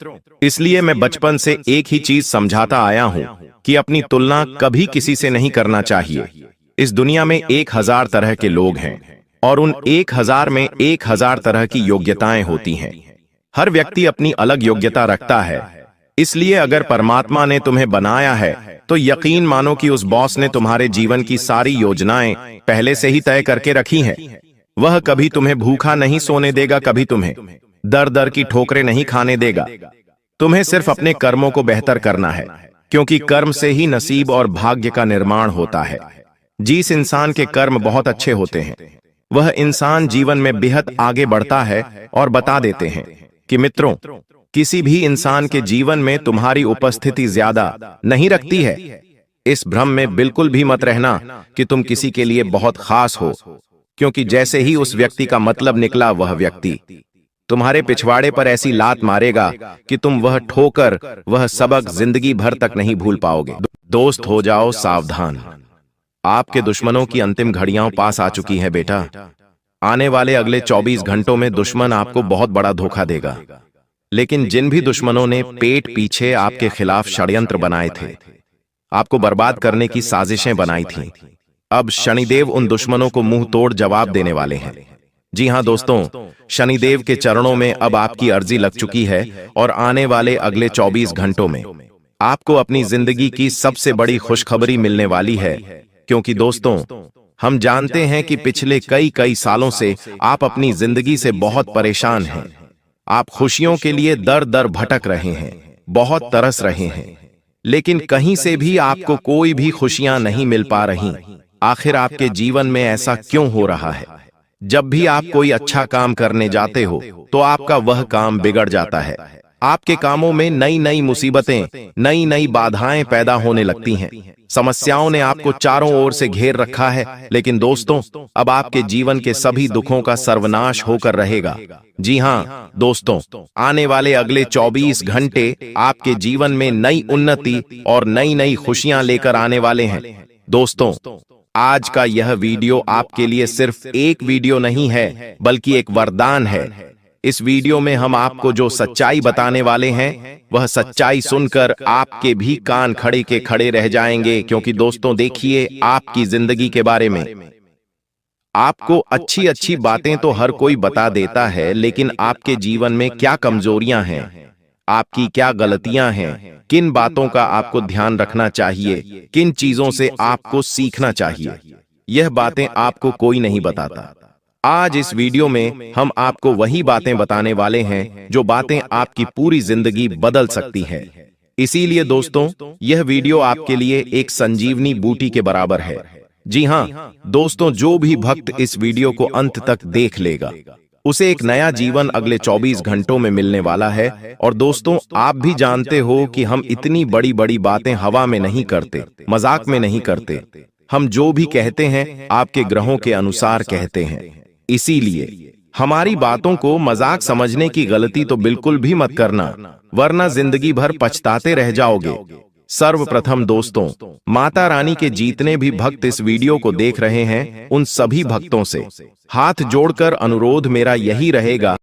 इसलिए मैं बचपन से एक ही चीज समझाता आया हूं कि अपनी तुलना कभी किसी से नहीं करना चाहिए। इस दुनिया में 1000 तरह के लोग हैं और उन 1000 में 1000 तरह की योग्यताएं होती हैं। हर व्यक्ति अपनी अलग योग्यता रखता है। इसलिए अगर परमात्मा ने तुम्हें बनाया है तो यकीन मानो कि उस बॉस ने तुम्हारे जीवन की सारी योजनाएं पहले से ही तय करके रखी हैं। वह कभी तुम्हें भूखा नहीं सोने देगा, कभी तुम्हें दर दर की ठोकरें नहीं खाने देगा। तुम्हें सिर्फ अपने कर्मों को बेहतर करना है, क्योंकि कर्म से ही नसीब और भाग्य का निर्माण होता है। जिस इंसान के कर्म बहुत अच्छे होते हैं वह इंसान जीवन में बेहद आगे बढ़ता है। और बता देते हैं कि मित्रों, किसी भी इंसान के जीवन में तुम्हारी उपस्थिति ज्यादा नहीं रखती है। इस भ्रम में बिल्कुल भी मत रहना कि तुम किसी के लिए बहुत खास हो, क्योंकि जैसे ही उस व्यक्ति का मतलब निकला वह व्यक्ति तुम्हारे पिछवाड़े पर ऐसी लात मारेगा कि तुम वह ठोकर, वह सबक जिंदगी भर तक नहीं भूल पाओगे। दोस्त हो जाओ सावधान, आपके दुश्मनों की अंतिम घड़ियां पास आ चुकी हैं बेटा। आने वाले अगले 24 घंटों में दुश्मन आपको बहुत बड़ा धोखा देगा। लेकिन जिन भी दुश्मनों ने पेट पीछे आपके खिलाफ षड्यंत्र बनाए थे, आपको बर्बाद करने की साजिशें बनाई थीं, अब शनिदेव उन दुश्मनों को मुंह तोड़ जवाब देने वाले हैं। जी हां दोस्तों, शनिदेव के चरणों में अब आपकी अर्जी लग चुकी है और आने वाले अगले 24 घंटों में आपको अपनी जिंदगी की सबसे बड़ी खुशखबरी मिलने वाली है। क्योंकि दोस्तों, हम जानते हैं कि पिछले कई सालों से आप अपनी जिंदगी से बहुत परेशान हैं। आप खुशियों के लिए दर दर भटक रहे हैं, बहुत तरस रहे हैं, लेकिन कहीं से भी आपको कोई भी खुशियां नहीं मिल पा रही। आखिर आपके जीवन में ऐसा क्यों हो रहा है? जब भी आप कोई अच्छा काम करने जाते हो तो आपका वह काम बिगड़ जाता है। आपके कामों में नई नई मुसीबतें, नई नई बाधाएं पैदा होने लगती हैं। समस्याओं ने आपको चारों ओर से घेर रखा है, लेकिन दोस्तों, अब आपके जीवन के सभी दुखों का सर्वनाश होकर रहेगा। जी हां दोस्तों, आने वाले अगले 24 घंटे आपके जीवन में नई उन्नति और नई नई खुशियां लेकर आने वाले हैं। दोस्तों, आज का यह वीडियो आपके लिए सिर्फ एक वीडियो नहीं है, बल्कि एक वरदान है। इस वीडियो में हम आपको जो सच्चाई बताने वाले हैं, वह सच्चाई सुनकर आपके भी कान खड़े के खड़े रह जाएंगे। क्योंकि दोस्तों देखिए, आपकी जिंदगी के बारे में आपको अच्छी अच्छी बातें तो हर कोई बता देता है, लेकिन आपके जीवन में क्या कमजोरियां हैं, आपकी क्या गलतियां हैं, किन बातों का आपको ध्यान रखना चाहिए, किन चीजों से आपको सीखना चाहिए, यह बातें आपको कोई नहीं बताता। आज इस वीडियो में हम आपको वही बातें बताने वाले हैं जो बातें आपकी पूरी जिंदगी बदल सकती है। इसीलिए दोस्तों, यह वीडियो आपके लिए एक संजीवनी बूटी के बराबर है। जी हां दोस्तों, जो भी भक्त इस वीडियो को अंत तक देख लेगा, उसे एक नया जीवन अगले 24 घंटों में मिलने वाला है। और दोस्तों, आप भी जानते हो कि हम इतनी बड़ी बड़ी बातें हवा में नहीं करते, मजाक में नहीं करते। हम जो भी कहते हैं आपके ग्रहों के अनुसार कहते हैं। इसीलिए हमारी बातों को मजाक समझने की गलती तो बिल्कुल भी मत करना, वरना जिंदगी भर पछताते रह जाओगे। सर्वप्रथम दोस्तों, माता रानी के जितने भी भक्त इस वीडियो को देख रहे हैं, उन सभी भक्तों से हाथ जोड़कर अनुरोध मेरा यही रहेगा